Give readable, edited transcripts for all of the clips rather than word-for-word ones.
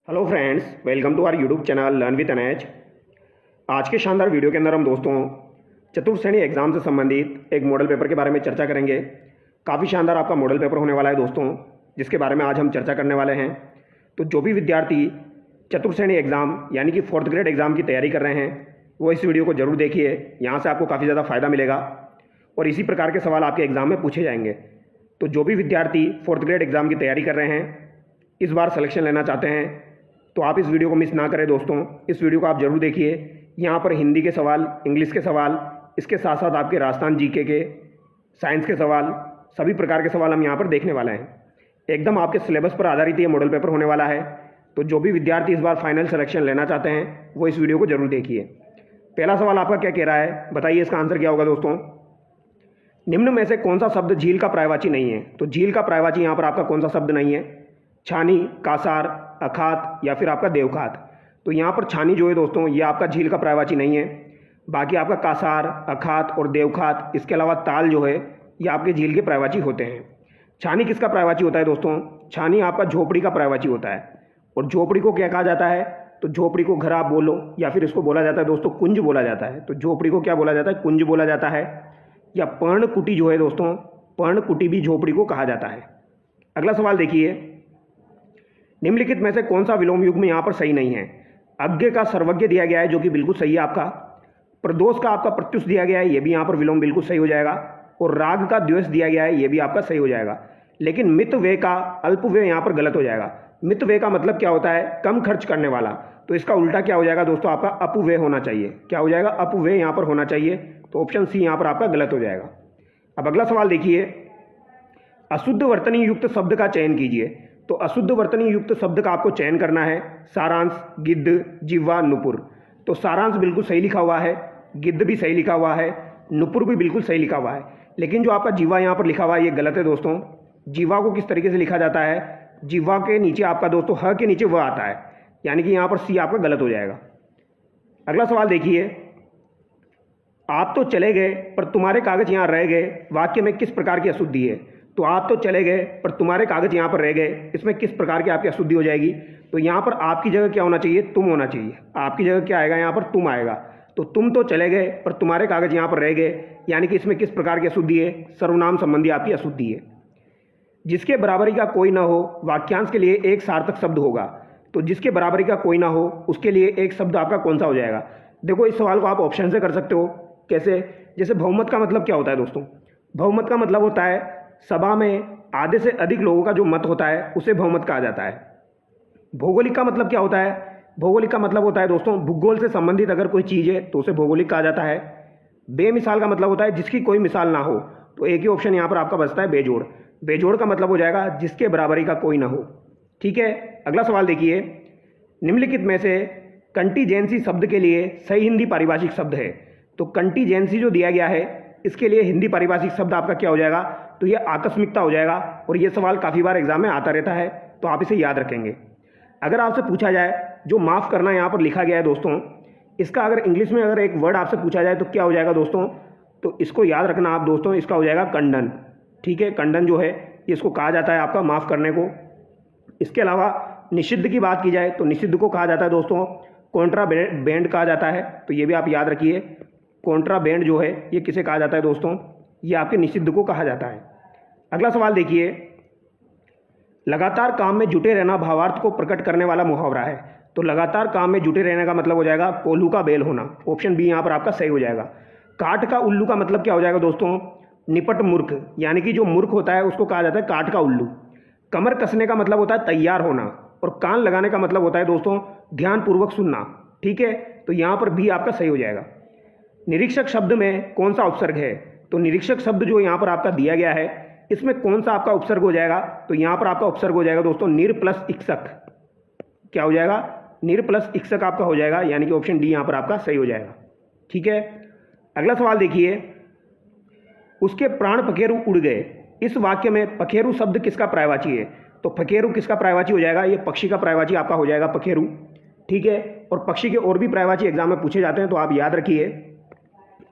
Hello friends, welcome to our YouTube channel learn with NH. आज के शानदार video के अंदर हम दोस्तों चतुर्थ श्रेणी एग्जाम से संबंधित एक मॉडल पेपर के बारे में चर्चा करेंगे। काफ़ी शानदार आपका मॉडल पेपर होने वाला है दोस्तों, जिसके बारे में आज हम चर्चा करने वाले हैं। तो जो भी विद्यार्थी चतुर्थ श्रेणी एग्ज़ाम यानी कि 4th ग्रेड एग्ज़ाम की तैयारी कर रहे हैं वो इस वीडियो को ज़रूर देखिए। यहाँ से आपको काफ़ी ज़्यादा फ़ायदा मिलेगा और इसी प्रकार के सवाल आपके एग्ज़ाम में पूछे जाएंगे। तो जो भी विद्यार्थी 4th ग्रेड एग्ज़ाम की तैयारी कर रहे हैं, इस बार सिलेक्शन लेना चाहते हैं, तो आप इस वीडियो को मिस ना करें दोस्तों। इस वीडियो को आप जरूर देखिए। यहाँ पर हिंदी के सवाल, इंग्लिश के सवाल, इसके साथ साथ आपके राजस्थान जीके के, साइंस के सवाल, सभी प्रकार के सवाल हम यहाँ पर देखने वाले हैं। एकदम आपके सिलेबस पर आधारित ये मॉडल पेपर होने वाला है। तो जो भी विद्यार्थी इस बार फाइनल सिलेक्शन लेना चाहते हैं वो इस वीडियो को जरूर देखिए। पहला सवाल आपका क्या कह रहा है, बताइए इसका आंसर क्या होगा दोस्तों। निम्न में से कौन सा शब्द झील का पर्यायवाची नहीं है। तो झील का पर्यायवाची यहाँ पर आपका कौन सा शब्द नहीं है? छानी, कासार, अखात या फिर आपका देवखात। तो यहाँ पर छानी जो है दोस्तों ये आपका झील का पर्यायवाची नहीं है। बाकी आपका कासार, अखात और देवखात, इसके अलावा ताल जो है ये आपके झील के पर्यायवाची होते हैं। छानी किसका पर्यायवाची होता है दोस्तों? छानी आपका झोपड़ी का पर्यायवाची होता है। और झोपड़ी को क्या कहा जाता है? तो झोपड़ी को घर आप बोलो या फिर इसको बोला जाता है दोस्तों कुंज बोला जाता है। तो झोपड़ी को क्या बोला जाता है? कुंज बोला जाता है। या पर्णकुटी जो है दोस्तों, पर्णकुटी भी झोपड़ी को कहा जाता है। अगला सवाल देखिए, निम्नलिखित में से कौन सा विलोम युग्म यहाँ पर सही नहीं है? अज्ञ का सर्वज्ञ दिया गया है जो कि बिल्कुल सही है आपका। प्रदोष का आपका प्रत्युष दिया गया है, ये भी यहाँ पर विलोम बिल्कुल सही हो जाएगा। और राग का द्वेष दिया गया है, ये भी आपका सही हो जाएगा। लेकिन मित व्यय का अल्प व्यय यहाँ पर गलत हो जाएगा। मित व्यय का मतलब क्या होता है? कम खर्च करने वाला। तो इसका उल्टा क्या हो जाएगा दोस्तों? आपका अपव्यय होना चाहिए। क्या हो जाएगा? अपव्यय यहाँ पर होना चाहिए। तो ऑप्शन सी यहाँ पर आपका गलत हो जाएगा। अब अगला सवाल देखिए, अशुद्ध वर्तनी युक्त शब्द का चयन कीजिए। तो अशुद्ध वर्तनी युक्त शब्द का आपको चयन करना है। सारांश, गिद्ध, जिह्वा, नुपुर। तो सारांश बिल्कुल सही लिखा हुआ है, गिद्ध भी सही लिखा हुआ है, नुपुर भी बिल्कुल सही लिखा हुआ है। लेकिन जो आपका जिह्वा यहाँ पर लिखा हुआ है ये गलत है दोस्तों। जिह्वा को किस तरीके से लिखा जाता है? जिह्वा के नीचे आपका दोस्तों ह के नीचे व आता है, यानी कि यहाँ पर सी आपका गलत हो जाएगा। अगला सवाल देखिए, आप तो चले गए पर तुम्हारे कागज यहाँ रह गए, वाक्य में किस प्रकार की अशुद्धि है? तो आप तो चले गए पर तुम्हारे कागज यहाँ पर रह गए, इसमें किस प्रकार की आपकी अशुद्धि हो जाएगी? तो यहाँ पर आपकी जगह क्या होना चाहिए? तुम होना चाहिए। आपकी जगह क्या आएगा? यहाँ पर तुम आएगा। तो तुम तो चले गए पर तुम्हारे कागज यहाँ पर रह गए, यानी कि इसमें किस प्रकार की अशुद्धि है? सर्वनाम संबंधी आपकी अशुद्धि है। जिसके बराबरी का कोई ना हो, वाक्यांश के लिए एक सार्थक शब्द होगा। तो जिसके बराबरी का कोई ना हो उसके लिए एक शब्द आपका कौन सा हो जाएगा? देखो इस सवाल को आप ऑप्शन से कर सकते हो। कैसे? जैसे बहुमत का मतलब क्या होता है दोस्तों? बहुमत का मतलब होता है सभा में आधे से अधिक लोगों का जो मत होता है उसे बहुमत कहा जाता है। भौगोलिक का मतलब क्या होता है? भौगोलिक का मतलब होता है दोस्तों भूगोल से संबंधित अगर कोई चीज़ है तो उसे भौगोलिक कहा जाता है। बेमिसाल का मतलब होता है जिसकी कोई मिसाल ना हो। तो एक ही ऑप्शन यहाँ पर आपका बचता है बेजोड़। बेजोड़ का मतलब हो जाएगा जिसके बराबरी का कोई ना हो। ठीक है, अगला सवाल देखिए, निम्नलिखित में से कंटीजेंसी शब्द के लिए सही हिंदी पारिभाषिक शब्द है। तो कंटीजेंसी जो दिया गया है इसके लिए हिंदी पारिभाषिक शब्द आपका क्या हो जाएगा? तो ये आकस्मिकता हो जाएगा। और ये सवाल काफ़ी बार एग्जाम में आता रहता है, तो आप इसे याद रखेंगे। अगर आपसे पूछा जाए जो माफ़ करना यहाँ पर लिखा गया है दोस्तों, इसका अगर इंग्लिश में अगर एक वर्ड आपसे पूछा जाए तो क्या हो जाएगा दोस्तों? तो इसको याद रखना आप दोस्तों, इसका हो जाएगा कंडन। ठीक है, कंडन जो है इसको कहा जाता है आपका माफ़ करने को। इसके अलावा निषिद्ध की बात की जाए तो निषिद्ध को कहा जाता है दोस्तों कॉन्ट्राबैंड कहा जाता है। तो ये भी आप याद रखिए, कॉन्ट्राबैंड जो है ये किसे कहा जाता है दोस्तों? ये आपके निषिद्ध को कहा जाता है। अगला सवाल देखिए, लगातार काम में जुटे रहना भावार्थ को प्रकट करने वाला मुहावरा है। तो लगातार काम में जुटे रहने का मतलब हो जाएगा कोल्हू का बेल होना। ऑप्शन बी यहाँ पर आपका सही हो जाएगा। काट का उल्लू का मतलब क्या हो जाएगा दोस्तों? निपट मूर्ख, यानी कि जो मूर्ख होता है उसको कहा जाता है काट का उल्लू। कमर कसने का मतलब होता है तैयार होना। और कान लगाने का मतलब होता है दोस्तों ध्यानपूर्वक सुनना। ठीक है, तो यहाँ पर भी आपका सही हो जाएगा। निरीक्षक शब्द में कौन सा उपसर्ग है? तो निरीक्षक शब्द जो यहाँ पर आपका दिया गया है इसमें कौन सा आपका उपसर्ग हो जाएगा? तो यहाँ पर आपका उपसर्ग हो जाएगा दोस्तों निर प्लस इक्सक। क्या हो जाएगा? निर प्लस इक्सक आपका हो जाएगा, यानी कि ऑप्शन डी यहाँ पर आपका सही हो जाएगा। ठीक है, अगला सवाल देखिए, उसके प्राण पखेरु उड़ गए। इस वाक्य में पखेरु शब्द किसका पर्यायवाची है? तो पखेरु किसका पर्यायवाची हो जाएगा? ये पक्षी का पर्यायवाची आपका हो जाएगा पखेरु। ठीक है, और पक्षी के और भी पर्यायवाची एग्जाम में पूछे जाते हैं, तो आप याद रखिए।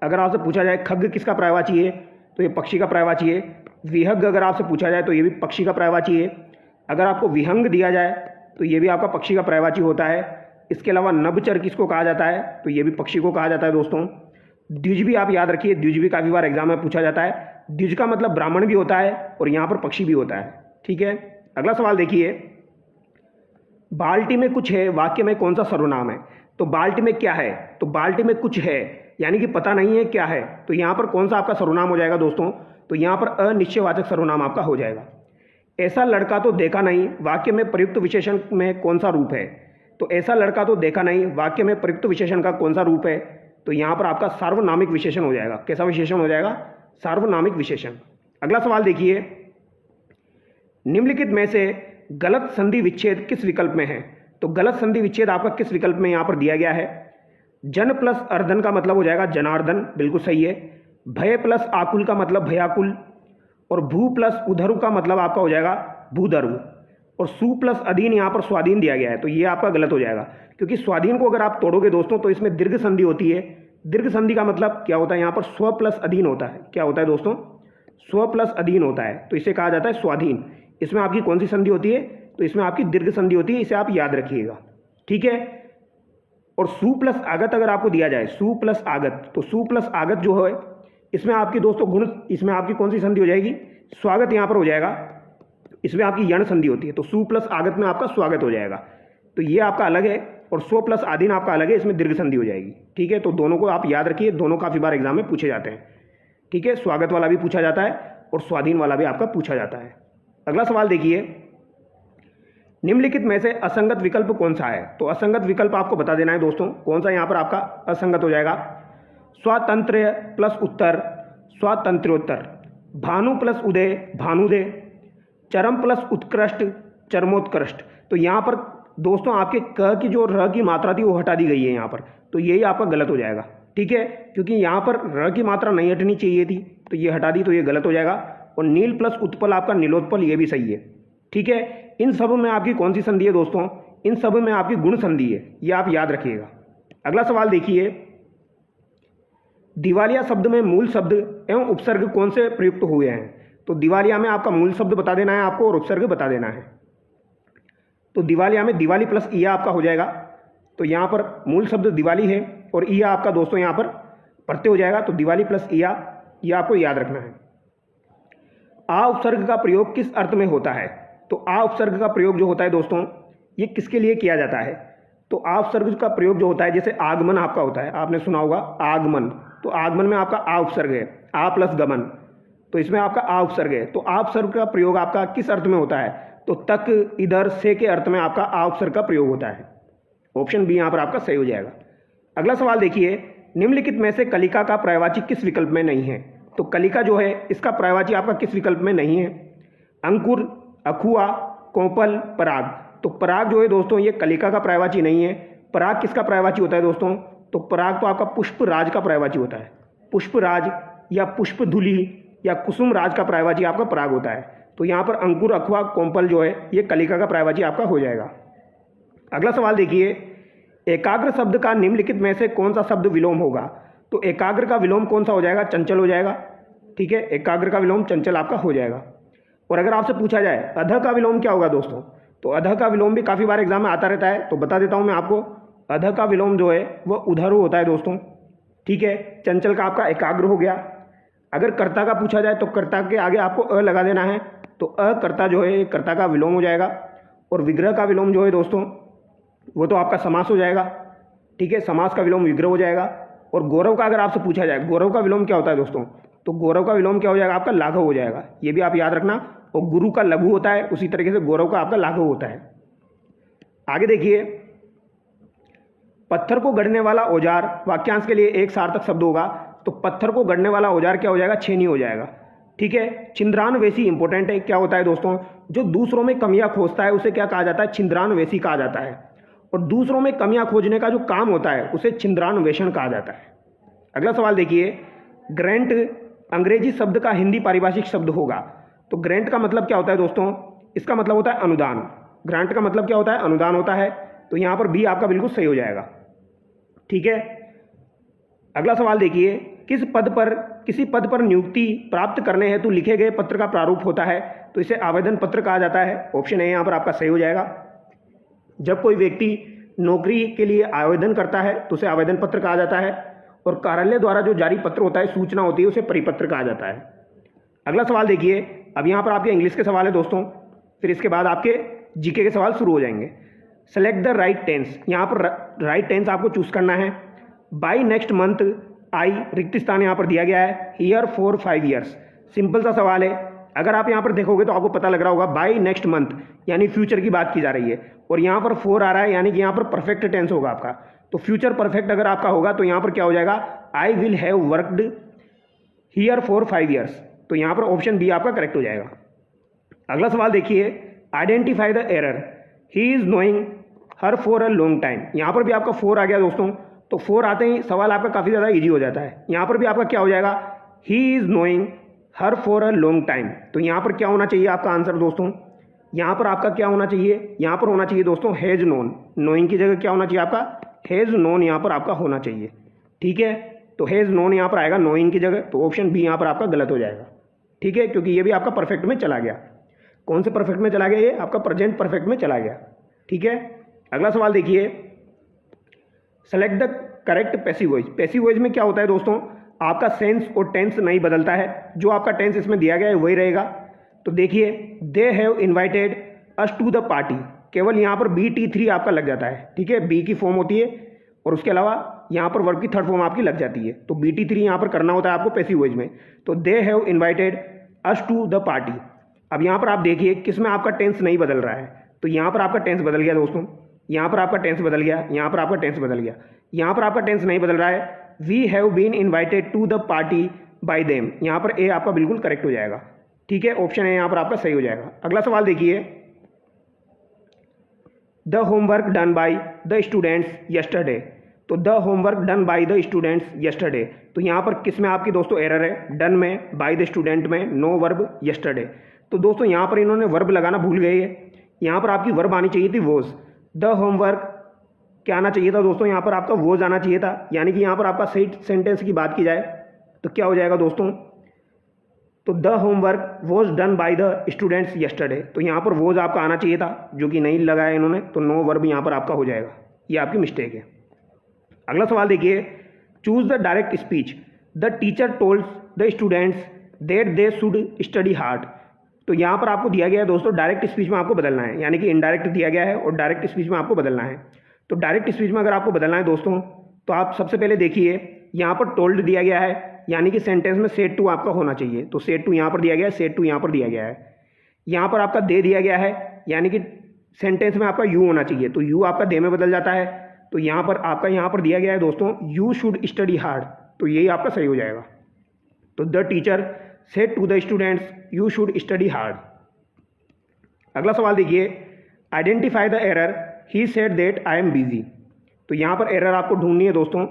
अगर आपसे पूछा जाए खग किसका पर्यायवाची है? तो ये पक्षी का पर्यायवाची है। विहग अगर आपसे पूछा जाए तो ये भी पक्षी का पर्यायवाची है। अगर आपको विहंग दिया जाए तो ये भी आपका पक्षी का पर्यायवाची होता है। इसके अलावा नभचर किसको कहा जाता है, तो ये भी पक्षी को कहा जाता है दोस्तों। द्विज भी आप याद रखिए, द्विज भी काफ़ी बार एग्जाम में पूछा जाता है। द्विज का मतलब ब्राह्मण भी होता है और यहाँ पर पक्षी भी होता है। ठीक है, अगला सवाल देखिए, बाल्टी में कुछ है वाक्य में कौन सा सर्वनाम है। तो बाल्टी में क्या है, तो बाल्टी में कुछ है यानी कि पता नहीं है क्या है, तो यहाँ पर कौन सा आपका सर्वनाम हो जाएगा दोस्तों, तो यहाँ पर अनिश्चयवाचक सर्वनाम आपका हो जाएगा। ऐसा लड़का तो देखा नहीं वाक्य में प्रयुक्त विशेषण में कौन सा रूप है, तो ऐसा लड़का तो देखा नहीं वाक्य में प्रयुक्त विशेषण का कौन सा रूप है, तो यहाँ पर आपका सार्वनामिक विशेषण हो जाएगा। कैसा विशेषण हो जाएगा, सार्वनामिक विशेषण। अगला सवाल देखिए, निम्नलिखित में से गलत संधि विच्छेद किस विकल्प में है। तो गलत संधि विच्छेद आपका किस विकल्प में यहाँ पर दिया गया है। जन प्लस अर्धन का मतलब हो जाएगा जनार्दन, बिल्कुल सही है। भय प्लस आकुल का मतलब भयाकुल, और भू प्लस उधरु का मतलब आपका हो जाएगा भूधरु, और सु प्लस अधीन यहाँ पर स्वाधीन दिया गया है, तो ये आपका गलत हो जाएगा। क्योंकि स्वाधीन को अगर आप तोड़ोगे दोस्तों तो इसमें दीर्घ संधि होती है। दीर्घ संधि का मतलब क्या होता है, यहाँ पर स्व प्लस अधीन होता है। क्या होता है दोस्तों, स्व प्लस अधीन होता है, तो इसे कहा जाता है स्वाधीन। इसमें आपकी कौन सी संधि होती है, तो इसमें आपकी दीर्घ संधि होती है, इसे आप याद रखिएगा। ठीक है, और सु प्लस आगत अगर आपको दिया जाए, सु प्लस आगत, तो सु प्लस आगत जो है इसमें आपकी दोस्तों गुण, इसमें आपकी कौन सी संधि हो जाएगी, स्वागत यहाँ पर हो जाएगा। इसमें आपकी यण संधि होती है, तो सु प्लस आगत में आपका स्वागत हो जाएगा। तो ये आपका अलग है और स्व प्लस आधीन आपका अलग है, इसमें दीर्घ संधि हो जाएगी। ठीक है, तो दोनों को आप याद रखिए, दोनों काफ़ी बार एग्जाम में पूछे जाते हैं। ठीक है, स्वागत वाला भी पूछा जाता है और स्वाधीन वाला भी आपका पूछा जाता है। अगला सवाल देखिए, निम्नलिखित में से असंगत विकल्प कौन सा है। तो असंगत विकल्प आपको बता देना है दोस्तों, कौन सा यहाँ पर आपका असंगत हो जाएगा। स्वातंत्र्य प्लस उत्तर स्वातंत्र्योत्तर, भानु प्लस उदय भानुदय, चरम प्लस उत्कृष्ट चरमोत्कृष्ट। तो यहाँ पर दोस्तों आपके क की जो र की मात्रा थी वो हटा दी गई है यहाँ पर, तो यही आपका गलत हो जाएगा। ठीक है, क्योंकि यहाँ पर र की मात्रा नहीं हटनी चाहिए थी, तो ये हटा दी, तो ये गलत हो जाएगा। और नील प्लस उत्पल आपका नीलोत्पल, ये भी सही है। ठीक है, इन सब में आपकी कौन सी संधि है दोस्तों, इन सब में आपकी गुण संधि है, ये आप याद रखिएगा। अगला सवाल देखिए, दिवालिया शब्द में मूल शब्द एवं उपसर्ग कौन से प्रयुक्त हुए हैं। तो दिवालिया में आपका मूल शब्द बता देना है आपको और उपसर्ग बता देना है। तो दिवालिया में दिवाली प्लस ईया आपका हो जाएगा, तो यहाँ पर मूल शब्द दिवाली है और ईया आपका दोस्तों यहाँ पर प्रत्यय हो जाएगा, तो दिवाली प्लस ईया, ये आपको याद रखना है। आ उपसर्ग का प्रयोग किस अर्थ में होता है। तो आ उपसर्ग का प्रयोग जो होता है दोस्तों, ये किसके लिए किया जाता है। तो आ उपसर्ग का प्रयोग जो होता है, जैसे आगमन आपका होता है, आपने सुना होगा आगमन, तो आगमन में आपका आ उपसर्ग है, आ प्लस गमन, तो इसमें आपका आ उपसर्ग है। तो आ उपसर्ग का प्रयोग आपका किस अर्थ में होता है, तो तक, इधर, से के अर्थ में आपका आ उपसर्ग का प्रयोग होता है। ऑप्शन बी यहाँ पर आपका सही हो जाएगा। अगला सवाल देखिए, निम्नलिखित में से कलिका का पर्यायवाची किस विकल्प में नहीं है। तो कलिका जो है इसका पर्यायवाची आपका किस विकल्प में नहीं है। अंकुर, अखुआ, कोपल, पराग। तो पराग जो है दोस्तों ये कलिका का पर्यायवाची नहीं है। पराग किसका पर्यायवाची होता है दोस्तों, तो पराग तो आपका पुष्पराज का पर्यायवाची होता है। पुष्पराज या पुष्पधुली या कुसुम राज का पर्यायवाची आपका पराग होता है। तो यहाँ पर अंकुर, अखुआ, कोपल जो है ये कलिका का पर्यायवाची आपका हो जाएगा। अगला सवाल देखिए, एकाग्र शब्द का निम्नलिखित में से कौन सा शब्द विलोम होगा। तो एकाग्र का विलोम कौन सा हो जाएगा, चंचल हो जाएगा। ठीक है, एकाग्र का विलोम चंचल आपका हो जाएगा। और अगर आपसे पूछा जाए अध का विलोम क्या होगा दोस्तों, तो अध का विलोम भी काफ़ी बार एग्जाम में आता रहता है, तो बता देता हूँ मैं आपको। अध का विलोम जो है वो उधरु होता है दोस्तों। ठीक है, चंचल का आपका एकाग्र हो गया। अगर कर्ता का पूछा जाए तो कर्ता के आगे आपको अ लगा देना है, तो अकर्ता जो है कर्ता का विलोम हो जाएगा। और विग्रह का विलोम जो है दोस्तों वो तो आपका समास हो जाएगा। ठीक है, समास का विलोम विग्रह हो जाएगा। और गौरव का अगर आपसे पूछा जाए गौरव का विलोम क्या होता है दोस्तों, तो गौरव का विलोम क्या हो जाएगा आपका लाघव हो जाएगा। ये भी आप याद रखना। और गुरु का लघु होता है, उसी तरीके से गौरव का आपका लाघव होता है। आगे देखिए, पत्थर को गढ़ने वाला औजार वाक्यांश के लिए एक सार्थक शब्द होगा। तो पत्थर को गढ़ने वाला औजार क्या हो जाएगा, छेनी हो जाएगा। ठीक है, छिंद्रान वेसी इंपॉर्टेंट है। क्या होता है दोस्तों, जो दूसरों में कमियां खोजता है उसे क्या कहा जाता है, छिंद्रान वेसी कहा जाता है। और दूसरों में कमियां खोजने का जो काम होता है उसे छिंद्रान वेषण कहा जाता है। अगला सवाल देखिए, ग्रेंट अंग्रेजी शब्द का हिंदी पारिभाषिक शब्द होगा। तो ग्रेंट का मतलब क्या होता है दोस्तों, इसका मतलब होता है अनुदान। ग्रांट का मतलब क्या होता है, अनुदान होता है। तो यहाँ पर बी आपका बिल्कुल सही हो जाएगा। ठीक है, अगला सवाल देखिए, किसी पद पर नियुक्ति प्राप्त करने हेतु लिखे गए पत्र का प्रारूप होता है, तो इसे आवेदन पत्र कहा जाता है। ऑप्शन ए यहाँ पर आपका सही हो जाएगा। जब कोई व्यक्ति नौकरी के लिए आवेदन करता है तो उसे आवेदन पत्र कहा जाता है, और कार्यालय द्वारा जो जारी पत्र होता है, सूचना होती है, उसे परिपत्र कहा जाता है। अगला सवाल देखिए, अब यहाँ पर आपके इंग्लिश के सवाल है दोस्तों, फिर इसके बाद आपके जीके के सवाल शुरू हो जाएंगे। सेलेक्ट द राइट टेंस, यहाँ पर राइट टेंस आपको चूज करना है। बाई नेक्स्ट मंथ आई, रिक्त स्थान यहाँ पर दिया गया है, हियर फॉर 5 ईयर्स। सिंपल सा सवाल है, अगर आप यहाँ पर देखोगे तो आपको पता लग रहा होगा बाई नेक्स्ट मंथ यानी फ्यूचर की बात की जा रही है, और यहाँ पर 4 आ रहा है यानी कि यहाँ पर परफेक्ट टेंस होगा आपका। तो फ्यूचर परफेक्ट अगर आपका होगा तो यहाँ पर क्या हो जाएगा, I will have worked here for 5 years. तो यहाँ पर ऑप्शन बी आपका करेक्ट हो जाएगा। अगला सवाल देखिए, identify the error, he is knowing her for a long time. यहाँ पर भी आपका 4 आ गया दोस्तों, तो 4 आते ही सवाल आपका काफ़ी ज़्यादा ईजी हो जाता है। यहाँ पर भी आपका क्या हो जाएगा, he is knowing her for a long time. तो यहाँ पर क्या होना चाहिए आपका आंसर दोस्तों, यहाँ पर आपका क्या होना चाहिए, यहाँ पर होना चाहिए दोस्तों हैज़ नोन। नोइंग की जगह क्या होना चाहिए आपका, हैज़ नोन यहाँ पर आपका होना चाहिए। ठीक है, तो हैज़ नोन यहाँ पर आएगा नोइंग की जगह, तो ऑप्शन बी यहाँ पर आपका गलत हो जाएगा। ठीक है, क्योंकि ये भी आपका परफेक्ट में चला गया। कौन से परफेक्ट में चला गया, ये आपका प्रेजेंट परफेक्ट में चला गया। ठीक है, अगला सवाल देखिए, select the correct passive voice. Passive voice में क्या होता है दोस्तों, आपका सेंस और टेंस नहीं बदलता है, जो आपका टेंस इसमें दिया गया है वही रहेगा। तो देखिए, they have invited us to the party, केवल यहाँ पर BT3 आपका लग जाता है। ठीक है, बी की फॉर्म होती है और उसके अलावा यहाँ पर वर्ब की थर्ड फॉर्म आपकी लग जाती है, तो BT3 यहाँ पर करना होता है आपको पैसिव वॉइस में। तो they have invited us to the party. अब यहाँ पर आप देखिए किसमें आपका टेंस नहीं बदल रहा है, तो यहाँ पर आपका टेंस बदल गया दोस्तों, यहाँ पर आपका टेंस बदल गया, यहाँ पर आपका टेंस बदल गया, यहाँ पर आपका टेंस नहीं बदल रहा है। We have been invited to the party by them, यहाँ पर ए आपका बिल्कुल करेक्ट हो जाएगा। ठीक है, ऑप्शन ए यहाँ पर आपका सही हो जाएगा। अगला सवाल देखिए, the homework done by the students yesterday. तो the homework done by the students yesterday, तो यहाँ पर किस में आपकी दोस्तों एरर है, डन में, बाय द स्टूडेंट में, नो वर्ब, यस्टरडे। तो दोस्तों यहाँ पर इन्होंने वर्ब लगाना भूल गए हैं, यहाँ पर आपकी वर्ब आनी चाहिए थी वॉज। द होमवर्क क्या आना चाहिए था दोस्तों, यहाँ पर आपका वॉज आना चाहिए था, यानी कि यहाँ पर आपका सही सेंटेंस की बात की जाए तो क्या हो जाएगा दोस्तों, तो the homework was done by the students yesterday. तो यहाँ पर वॉज आपका आना चाहिए था, जो कि नहीं लगाया इन्होंने, तो नो वर्ब यहाँ पर आपका हो जाएगा, ये आपकी मिस्टेक है। अगला सवाल देखिए, choose the direct speech, the teacher told the students that they should study hard. तो यहाँ पर आपको दिया गया है दोस्तों डायरेक्ट स्पीच में आपको बदलना है, यानी कि इनडायरेक्ट दिया गया है और डायरेक्ट स्पीच में आपको बदलना है। तो डायरेक्ट स्पीच में अगर आपको बदलना है दोस्तों, तो आप सबसे पहले देखिए यहाँ पर टोल्ड दिया गया है, यानी कि सेंटेंस में सेड टू आपका होना चाहिए, तो सेड टू यहाँ पर दिया गया है, सेड टू यहाँ पर दिया गया है। यहाँ पर आपका दे दिया गया है, यानी कि सेंटेंस में आपका यू होना चाहिए, तो यू आपका दे में बदल जाता है। तो यहाँ पर आपका यहाँ पर दिया गया है दोस्तों यू शुड स्टडी हार्ड, तो यही आपका सही हो जाएगा। तो the teacher said to the students you should study hard. अगला सवाल देखिए, identify the error, he said that I am busy. तो यहाँ पर एरर आपको ढूंढनी है दोस्तों,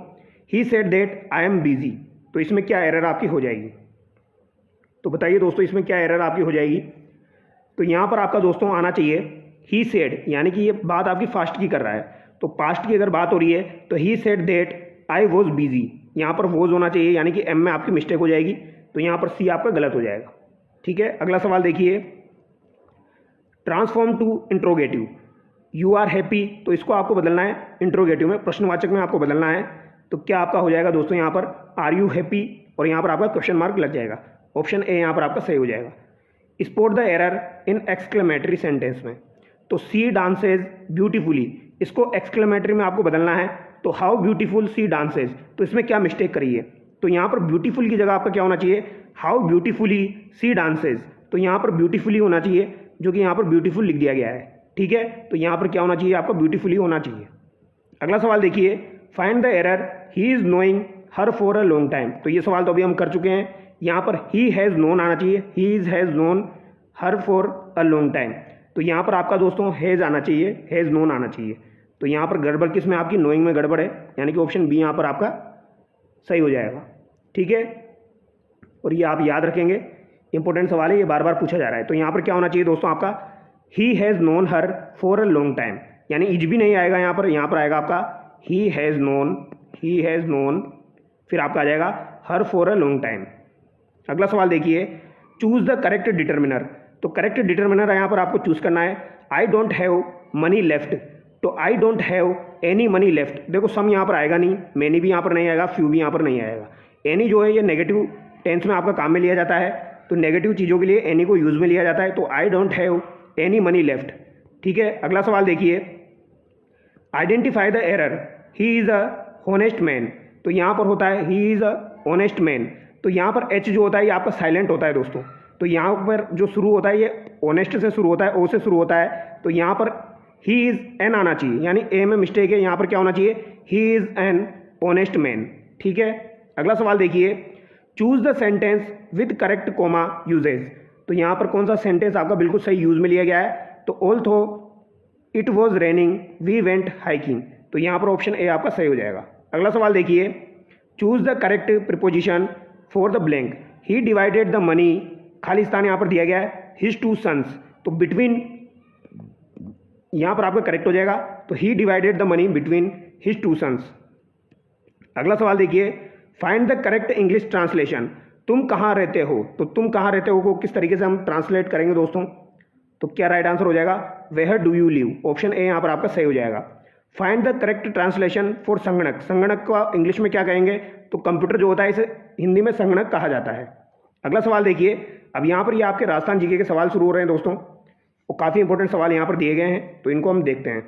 he said that I am busy, तो इसमें क्या एरर आपकी हो जाएगी, तो बताइए दोस्तों इसमें क्या एरर आपकी हो जाएगी। तो यहाँ पर आपका दोस्तों आना चाहिए ही सेड, यानी कि ये बात आपकी फास्ट की कर रहा है, तो पास्ट की अगर बात हो रही है तो ही said that I was busy, यहाँ पर वॉज होना चाहिए, यानी कि एम में आपकी मिस्टेक हो जाएगी, तो यहाँ पर सी आपका गलत हो जाएगा। ठीक है, अगला सवाल देखिए, transform to interrogative, you are happy, तो इसको आपको बदलना है इंट्रोगेटिव में, प्रश्नवाचक में आपको बदलना है। तो क्या आपका हो जाएगा दोस्तों, यहाँ पर आर यू हैप्पी, और यहाँ पर आपका क्वेश्चन मार्क लग जाएगा, ऑप्शन ए यहाँ पर आपका सही हो जाएगा। Spot the error in exclamatory sentence में, तो सी डांसेज ब्यूटीफुली, इसको एक्सक्लेमेटरी में आपको बदलना है, तो हाउ ब्यूटीफुल सी डांसेज, तो इसमें क्या मिस्टेक करी है, तो यहाँ पर ब्यूटीफुल की जगह आपका क्या होना चाहिए, हाउ ब्यूटीफुली सी डांसेज, तो यहाँ पर ब्यूटीफुली होना चाहिए, जो कि यहाँ पर ब्यूटीफुल लिख दिया गया है। ठीक है, तो यहाँ पर क्या होना चाहिए आपका, ब्यूटीफुली होना चाहिए। अगला सवाल देखिए, find the error, he is knowing her for a long time, तो ये सवाल तो अभी हम कर चुके हैं, यहाँ पर ही हैज़ नोन आना चाहिए, he is has known her for a long time, तो यहाँ पर आपका दोस्तों हैज़ आना चाहिए, हैज़ नोन आना चाहिए, तो यहाँ पर गड़बड़ किस में आपकी, नोइंग में गड़बड़ है, यानी कि ऑप्शन बी यहाँ पर आपका सही हो जाएगा। ठीक है, और ये आप याद रखेंगे, इंपॉर्टेंट सवाल है, ये बार बार पूछा जा रहा है। तो यहाँ पर क्या होना चाहिए दोस्तों आपका, he has known her for a long time, यानी इज भी नहीं आएगा यहाँ पर आएगा आपका ही हैज़ नोन, फिर आपका आ जाएगा her for a long time. अगला सवाल देखिए, चूज द करेक्ट डिटर्मिनर, तो करेक्ट डिटर्मिनर यहाँ पर आपको चूज करना है, I don't have money left तो I don't have any money left, देखो सम यहाँ पर आएगा नहीं, मैनी भी यहाँ पर नहीं आएगा, फ्यू भी यहाँ पर नहीं आएगा। एनी जो है ये नेगेटिव टेंस में आपका काम में लिया जाता है, तो नेगेटिव चीज़ों के लिए एनी को यूज़ में लिया जाता है। तो I don't have any money left. ठीक है, अगला सवाल देखिए, identify the error, he is a honest man. तो यहाँ पर होता है he is a honest man, तो यहाँ पर एच जो होता है ये आपका साइलेंट होता है दोस्तों। तो यहाँ पर जो शुरू होता है ये ऑनेस्ट से शुरू होता है, ओ से शुरू होता है, तो यहाँ पर ही इज़ एन आना चाहिए, यानी ए में मिस्टेक है, यहाँ पर क्या होना चाहिए, he is an honest man. ठीक है, अगला सवाल देखिए, choose the sentence with correct comma usage. तो यहाँ पर कौन सा सेंटेंस आपका बिल्कुल सही यूज में लिया गया है, तो although it was raining we went hiking. तो यहाँ पर ऑप्शन ए आपका सही हो जाएगा। अगला सवाल देखिए, choose the correct preposition for the blank, he divided the money, खाली स्थान यहाँ पर दिया गया है, हिज टू सन्स, तो बिटवीन यहाँ पर आपका करेक्ट हो जाएगा, तो he divided the money between his two sons. अगला सवाल देखिए, find the correct English translation, तुम कहाँ रहते हो, तो तुम कहाँ रहते हो को किस तरीके से हम ट्रांसलेट करेंगे दोस्तों, तो क्या राइट आंसर हो जाएगा, where do you live, option A यहाँ पर आपका सही हो जाएगा। Find the correct translation for संगणक, संगणक का इंग्लिश में क्या कहेंगे, तो कंप्यूटर जो होता है इसे हिंदी में संगणक कहा जाता है। अगला सवाल देखिए, अब यहाँ पर ये आपके राजस्थान जीके के सवाल शुरू हो रहे हैं दोस्तों, और काफ़ी इंपॉर्टेंट सवाल यहाँ पर दिए गए हैं, तो इनको हम देखते हैं।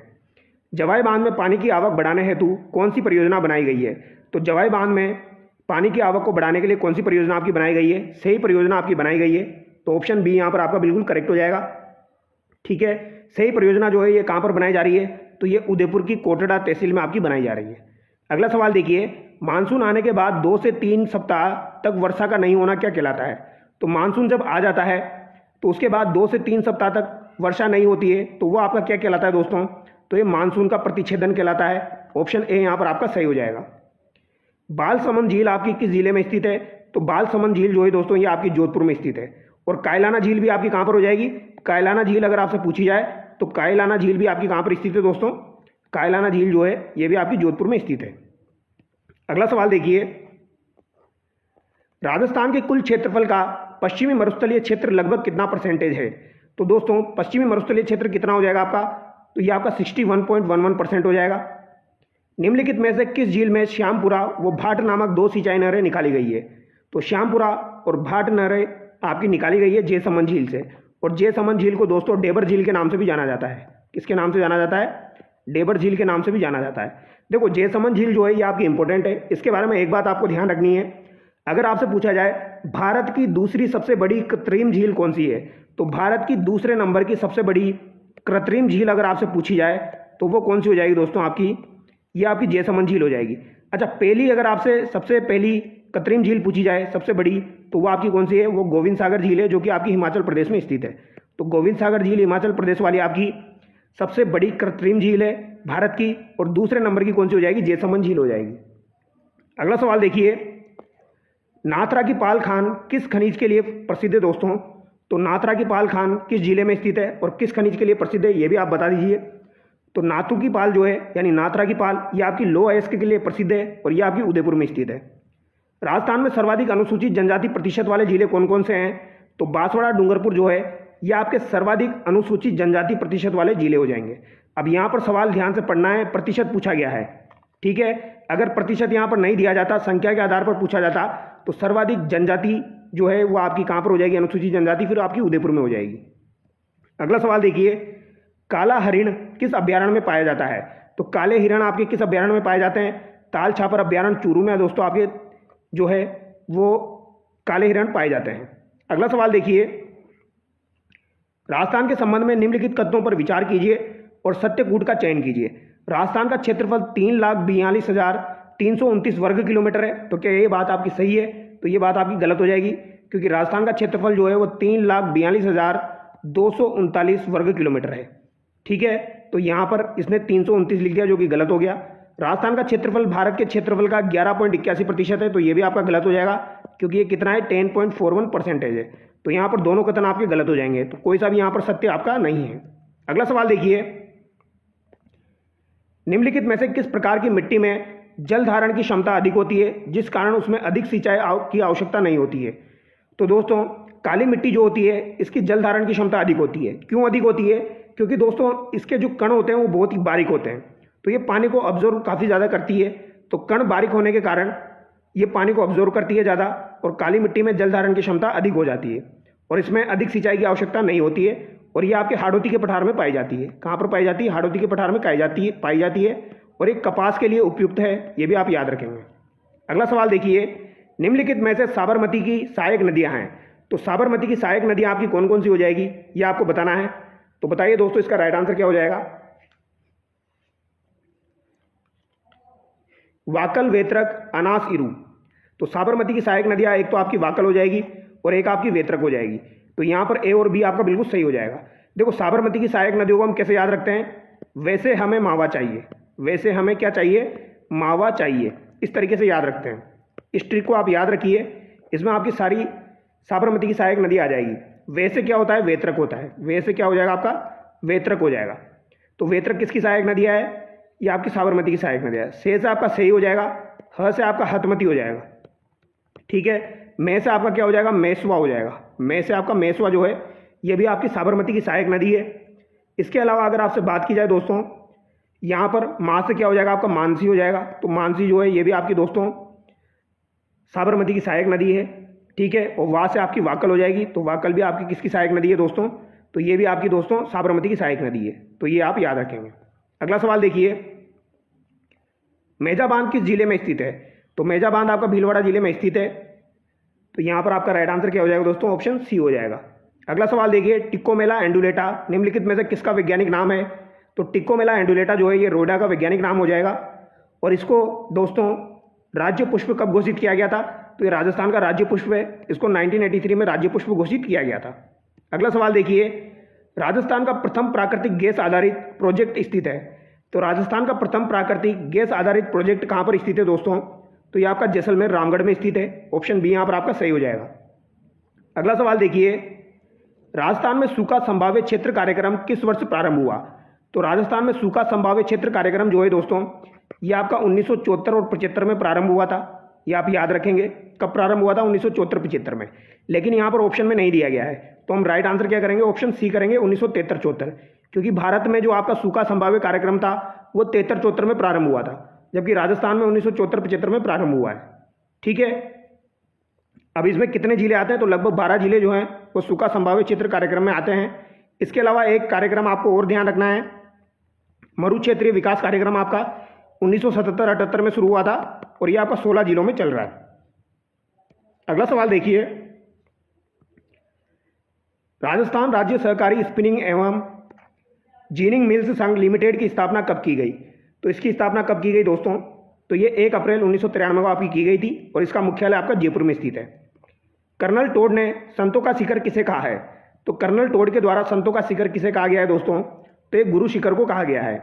जवाई बांध में पानी की आवक बढ़ाने हेतु कौन सी परियोजना बनाई गई है, तो जवाई बांध में पानी की आवक को बढ़ाने के लिए कौन सी परियोजना आपकी बनाई गई है, सही परियोजना आपकी बनाई गई है, तो ऑप्शन बी यहाँ पर आपका बिल्कुल करेक्ट हो जाएगा। ठीक है, सही परियोजना जो है ये कहाँ पर बनाई जा रही है, तो ये उदयपुर की कोटड़ा तहसील में आपकी बनाई जा रही है। अगला सवाल देखिए, मानसून आने के बाद 2 से 3 सप्ताह तक वर्षा का नहीं होना क्या कहलाता है, तो मानसून जब आ जाता है तो उसके बाद 2 से 3 सप्ताह तक वर्षा नहीं होती है, तो वो आपका क्या कहलाता है दोस्तों, तो ये मानसून का प्रतिच्छेदन कहलाता है। ऑप्शन ए यहाँ पर आपका सही हो जाएगा। बालसमंद झील आपकी किस जिले में स्थित है, तो बालसमंद झील जो है दोस्तों ये आपकी जोधपुर में स्थित है। और कायलाना झील भी आपकी कहाँ पर हो जाएगी, कायलाना झील अगर आपसे पूछी जाए तो कायलाना झील भी आपकी कहाँ पर स्थित है दोस्तों, कायलाना झील जो है ये भी आपकी जोधपुर में स्थित है। अगला सवाल देखिए, राजस्थान के कुल क्षेत्रफल का पश्चिमी मरुस्थलीय क्षेत्र लगभग कितना परसेंटेज है, तो दोस्तों पश्चिमी मरुस्थलीय क्षेत्र कितना हो जाएगा आपका, तो ये आपका 61.11% हो जाएगा। निम्नलिखित में से किस झील में श्यामपुरा व भाट नामक 2 सिंचाई नहरें निकाली गई है, तो श्यामपुरा और भाट नहरें आपकी निकाली गई है जयसमंद झील से। और जयसमंद झील को दोस्तों डेबर झील के नाम से भी जाना जाता है, किसके नाम से जाना जाता है, डेबर झील के नाम से भी जाना जाता है। देखो जयसमंद झील जो है ये आपकी इंपॉर्टेंट है, इसके बारे में एक बात आपको ध्यान रखनी है, अगर आपसे पूछा जाए भारत की दूसरी सबसे बड़ी कृत्रिम झील कौन सी है, तो भारत की दूसरे नंबर की सबसे बड़ी कृत्रिम झील अगर आपसे पूछी जाए तो वो कौन सी हो जाएगी दोस्तों आपकी, ये आपकी जयसमंद झील हो जाएगी। अच्छा, पहली अगर आपसे सबसे पहली कृत्रिम झील पूछी जाए सबसे बड़ी, तो वो आपकी कौन सी है, वो गोविंद सागर झील है जो कि आपकी हिमाचल प्रदेश में स्थित है। तो गोविंद सागर झील हिमाचल प्रदेश वाली आपकी सबसे बड़ी कृत्रिम झील है भारत की, और दूसरे नंबर की कौन सी हो जाएगी, जयसमंद झील हो जाएगी। अगला सवाल देखिए, नाथरा की पाल खान किस खनिज के लिए प्रसिद्ध है दोस्तों, तो नाथरा की पाल खान किस जिले में स्थित है और किस खनिज के लिए प्रसिद्ध है ये भी आप बता दीजिए। तो नाथू की पाल जो है यानी नाथरा की पाल ये आपकी लो अयस्क के लिए प्रसिद्ध है और ये आपकी उदयपुर में स्थित है। राजस्थान में सर्वाधिक अनुसूचित जनजाति प्रतिशत वाले जिले कौन कौन से हैं, तो बांसवाड़ा डूंगरपुर जो है ये आपके सर्वाधिक अनुसूचित जनजाति प्रतिशत वाले जिले हो जाएंगे। अब यहाँ पर सवाल ध्यान से पढ़ना है, प्रतिशत पूछा गया है, ठीक है। अगर प्रतिशत यहाँ पर नहीं दिया जाता, संख्या के आधार पर पूछा जाता, तो सर्वाधिक जनजाति जो है वो आपकी कहाँ पर हो जाएगी, अनुसूचित जनजाति, फिर आपकी उदयपुर में हो जाएगी। अगला सवाल देखिए, काला हरिण किस अभ्यारण्य में पाया जाता है, तो काले हिरण आपके किस अभ्यारण्य में पाए जाते हैं, ताल छापर अभ्यारण्य चूरू में दोस्तों आपके जो है वो काले हिरण पाए जाते हैं। अगला सवाल देखिए, राजस्थान के संबंध में निम्नलिखित कथनों पर विचार कीजिए और सत्यकूट का चयन कीजिए। राजस्थान का क्षेत्रफल 3,42,329 वर्ग किलोमीटर है, तो क्या ये बात आपकी सही है, तो ये बात आपकी गलत हो जाएगी, क्योंकि राजस्थान का क्षेत्रफल जो है वो 3,42,239 वर्ग किलोमीटर है, ठीक है। तो यहाँ पर इसने 329 लिख दिया जो कि गलत हो गया। राजस्थान का क्षेत्रफल भारत के क्षेत्रफल का 11.81% है, तो ये भी आपका गलत हो जाएगा, क्योंकि ये कितना है 10.41% है, तो यहाँ पर दोनों कथन आपके गलत हो जाएंगे, तो कोई सा भी यहाँ पर सत्य आपका नहीं है। अगला सवाल देखिए, निम्नलिखित में से किस प्रकार की मिट्टी में जल धारण की क्षमता अधिक होती है, जिस कारण उसमें अधिक सिंचाई की आवश्यकता नहीं होती है। तो दोस्तों काली मिट्टी जो होती है इसकी जल धारण की क्षमता अधिक होती है। क्यों अधिक होती है, क्योंकि दोस्तों इसके जो कण होते हैं वो बहुत ही बारीक होते हैं, तो ये पानी को ऑब्जर्व काफ़ी ज़्यादा करती है। तो कण बारीक होने के कारण ये पानी को ऑब्जर्व करती है ज़्यादा, और काली मिट्टी में जल धारण की क्षमता अधिक हो जाती है और इसमें अधिक सिंचाई की आवश्यकता नहीं होती है। और ये आपके हाड़ौती के पठार में पाई जाती है। कहाँ पर पाई जाती है? हाड़ौती के पठार में पाई जाती है और एक कपास के लिए उपयुक्त है, ये भी आप याद रखेंगे। अगला सवाल देखिए, निम्नलिखित में से साबरमती की सहायक नदियाँ हैं, तो साबरमती की सहायक नदियाँ आपकी कौन कौन सी हो जाएगी, ये आपको बताना है। तो बताइए दोस्तों, इसका राइट आंसर क्या हो जाएगा? वाकल, वेत्रक, अनास, इरू। तो साबरमती की सहायक नदियाँ एक तो आपकी वाकल हो जाएगी और एक आपकी वेत्रक हो जाएगी। तो यहाँ पर ए और बी आपका बिल्कुल सही हो जाएगा। देखो, साबरमती की सहायक नदियों को हम कैसे याद रखते हैं? वैसे हमें मावा चाहिए, वैसे हमें क्या चाहिए? मावा चाहिए, इस तरीके से याद रखते हैं। इस ट्रिक को आप याद रखिए, इसमें आपकी सारी साबरमती की सहायक नदी आ जाएगी। वैसे क्या होता है? वेत्रक होता है। वैसे क्या हो जाएगा आपका? वेत्रक हो जाएगा। तो वेत्रक किसकी सहायक नदियाँ है? ये आपकी साबरमती की सहायक नदियाँ है। से आपका सही हो जाएगा, ह से आपका हतमती हो जाएगा, ठीक है। में से आपका क्या हो जाएगा? मेसवा हो जाएगा। में से आपका मेसवा जो है ये भी आपकी साबरमती की सहायक नदी है। इसके अलावा अगर आपसे बात की जाए दोस्तों, यहाँ पर माँ से क्या हो जाएगा? आपका मानसी हो जाएगा। तो मानसी जो है ये भी आपकी दोस्तों साबरमती की सहायक नदी है, ठीक है। और वहाँ से आपकी वाकल हो जाएगी। तो वाकल भी आपकी किसकी सहायक नदी है दोस्तों? तो ये भी आपकी दोस्तों साबरमती की सहायक नदी है। तो ये आप याद रखेंगे। अगला सवाल देखिए, मेजा बांध किस जिले में स्थित है? तो मेजा बांध आपका भीलवाड़ा जिले में स्थित है। तो यहाँ पर आपका राइट आंसर क्या हो जाएगा दोस्तों? ऑप्शन सी हो जाएगा। अगला सवाल देखिए, टिक्कोमेला एंडुलेटा निम्नलिखित में से किसका वैज्ञानिक नाम है? तो टिक्कोमेला एंडुलेटा जो है ये रोडा का वैज्ञानिक नाम हो जाएगा। और इसको दोस्तों राज्य पुष्प कब घोषित किया गया था? तो ये राजस्थान का राज्य पुष्प है। इसको 1983 में राज्य पुष्प घोषित किया गया था। अगला सवाल देखिए, राजस्थान का प्रथम प्राकृतिक गैस आधारित प्रोजेक्ट स्थित है। तो राजस्थान का प्रथम प्राकृतिक गैस आधारित प्रोजेक्ट कहाँ पर स्थित है दोस्तों? तो ये आपका जैसलमेर रामगढ़ में स्थित है। ऑप्शन बी यहाँ पर आपका सही हो जाएगा। अगला सवाल देखिए, राजस्थान में सूखा संभाव्य क्षेत्र कार्यक्रम किस वर्ष प्रारंभ हुआ? तो राजस्थान में सूखा संभाव्य क्षेत्र कार्यक्रम जो है दोस्तों ये आपका 1974 और 75 में प्रारंभ हुआ था। ये आप याद रखेंगे, कब प्रारंभ हुआ था? 1974-75 में। लेकिन यहाँ पर ऑप्शन में नहीं दिया गया है, तो हम राइट आंसर क्या करेंगे? ऑप्शन सी करेंगे, 1973-74। क्योंकि भारत में जो आपका सूखा संभाव्य कार्यक्रम था वो 73-74 में प्रारंभ हुआ था, जबकि राजस्थान में 1974-75 में प्रारंभ हुआ है, ठीक है। अब इसमें कितने जिले आते हैं? तो लगभग 12 जिले जो हैं वो सूखा संभाव्य क्षेत्र कार्यक्रम में आते हैं। इसके अलावा एक कार्यक्रम आपको और ध्यान रखना है, मरु क्षेत्रीय विकास कार्यक्रम आपका 1977-78 में शुरू हुआ था और ये आपका 16 जिलों में चल रहा है। अगला सवाल देखिए, राजस्थान राज्य सहकारी स्पिनिंग एवं जीनिंग मिल्स संघ लिमिटेड की स्थापना कब की गई? तो इसकी स्थापना कब की गई दोस्तों? तो ये 1 अप्रैल 1993 को आपकी की गई थी और इसका मुख्यालय आपका जयपुर में स्थित है। कर्नल टोड ने संतों का शिखर किसे कहा है? तो कर्नल टोड के द्वारा संतों का शिखर किसे कहा गया है दोस्तों? तो एक गुरु शिखर को कहा गया है।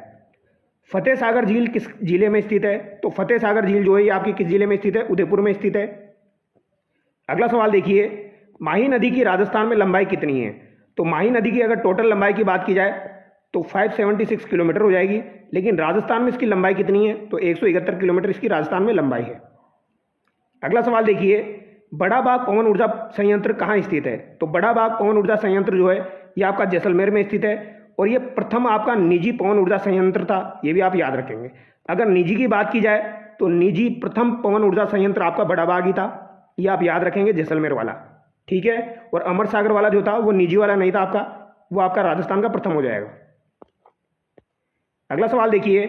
फतेह सागर झील किस जिले में स्थित है? तो फतेह सागर झील जो है ये आपकी किस जिले में स्थित है? उदयपुर में स्थित है। अगला सवाल देखिए, माही नदी की राजस्थान में लंबाई कितनी है? तो माही नदी की अगर टोटल लंबाई की बात की जाए तो 576 किलोमीटर हो जाएगी, लेकिन राजस्थान में इसकी लंबाई कितनी है? तो 171 किलोमीटर इसकी राजस्थान में लंबाई है। अगला सवाल देखिए, बड़ा बाग पवन ऊर्जा संयंत्र कहाँ स्थित है? तो बड़ा बाग पवन ऊर्जा संयंत्र जो है ये आपका जैसलमेर में स्थित है और ये प्रथम आपका निजी पवन ऊर्जा संयंत्र था, ये भी आप याद रखेंगे। अगर निजी की बात की जाए तो निजी प्रथम पवन ऊर्जा संयंत्र आपका बड़ा बाग ही था, ये आप याद रखेंगे, जैसलमेर वाला, ठीक है। और अमर सागर वाला जो था वो निजी वाला नहीं था आपका, वो आपका राजस्थान का प्रथम हो जाएगा। अगला सवाल देखिए,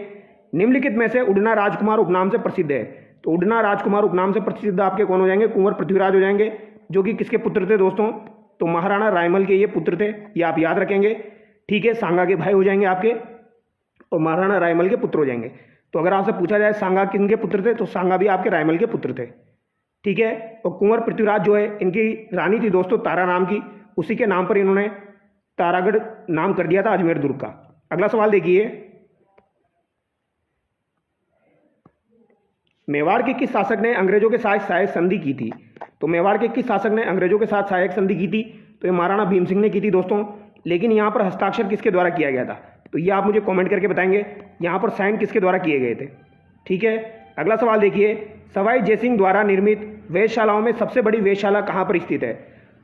निम्नलिखित में से उड़ना राजकुमार उपनाम से प्रसिद्ध है? तो उड़ना राजकुमार उपनाम से प्रसिद्ध आपके कौन हो जाएंगे? कुंवर पृथ्वीराज हो जाएंगे, जो कि किसके पुत्र थे दोस्तों? तो महाराणा रायमल के ये पुत्र थे, ये आप याद रखेंगे, ठीक है। सांगा के भाई हो जाएंगे आपके और महाराणा रायमल के पुत्र हो जाएंगे। तो अगर आपसे पूछा जाए सांगा किनके पुत्र थे, तो सांगा भी आपके रायमल के पुत्र थे, ठीक है। और कुंवर पृथ्वीराज जो है इनकी रानी थी दोस्तों तारा नाम की, उसी के नाम पर इन्होंने तारागढ़ नाम कर दिया था अजमेर दुर्ग का। अगला सवाल देखिए, मेवाड़ के किस शासक ने अंग्रेजों के साथ सहायक संधि की थी? तो मेवाड़ के किस शासक ने अंग्रेजों के साथ सहायक संधि की थी? तो ये महाराणा भीम सिंह ने की थी दोस्तों। लेकिन यहाँ पर हस्ताक्षर किसके द्वारा किया गया था? तो ये आप मुझे कमेंट करके बताएंगे, यहाँ पर साइन किसके द्वारा किए गए थे, ठीक है। अगला सवाल देखिए, सवाई जयसिंह द्वारा निर्मित वेधशालाओं में सबसे बड़ी वेधशाला कहाँ पर स्थित है?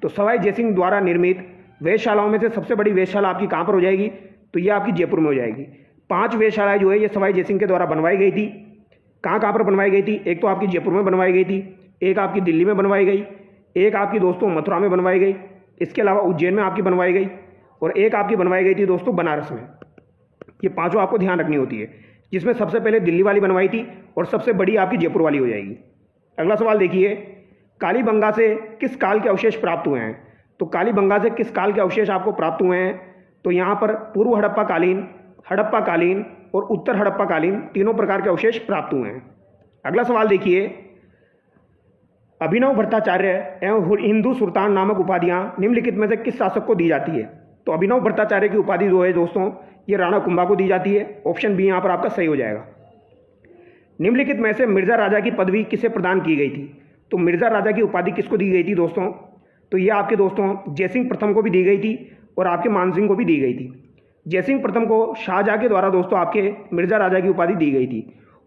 तो सवाई जयसिंह द्वारा निर्मित वेधशालाओं में से सबसे बड़ी वेधशाला आपकी कहाँ पर हो जाएगी? तो ये आपकी जयपुर में हो जाएगी। 5 वेधशालाएँ जो है ये सवाई जयसिंह के द्वारा बनवाई गई थी। कहाँ कहाँ पर बनवाई गई थी? एक तो आपकी जयपुर में बनवाई गई थी, एक आपकी दिल्ली में बनवाई गई, एक आपकी दोस्तों मथुरा में बनवाई गई, इसके अलावा उज्जैन में आपकी बनवाई गई, और एक आपकी बनवाई गई थी दोस्तों बनारस में। ये पांचों आपको ध्यान रखनी होती है, जिसमें सबसे पहले दिल्ली वाली बनवाई थी और सबसे बड़ी आपकी जयपुर वाली हो जाएगी। अगला सवाल देखिए, कालीबंगा से किस काल के अवशेष प्राप्त हुए हैं? तो कालीबंगा से किस काल के अवशेष आपको प्राप्त हुए हैं? तो यहाँ पर पूर्व हड़प्पा कालीन और उत्तर हड़प्पा कालीन तीनों प्रकार के अवशेष प्राप्त हुए हैं। अगला सवाल देखिए, अभिनव भट्टाचार्य एवं हिंदू सुल्तान नामक उपाधियां निम्नलिखित में से किस शासक को दी जाती है? तो अभिनव भट्टाचार्य की उपाधि जो है दोस्तों ये राणा कुंभा को दी जाती है। ऑप्शन बी यहाँ पर आपका सही हो जाएगा। निम्नलिखित में से मिर्जा राजा की पदवी किसे प्रदान की गई थी? तो मिर्जा राजा की उपाधि किसको दी गई थी दोस्तों? तो ये आपके दोस्तों जयसिंह प्रथम को भी दी गई थी और आपके मानसिंह को भी दी गई थी। जयसिंह प्रथम को शाहजहाँ के द्वारा दोस्तों आपके मिर्जा राजा की उपाधि दी गई थी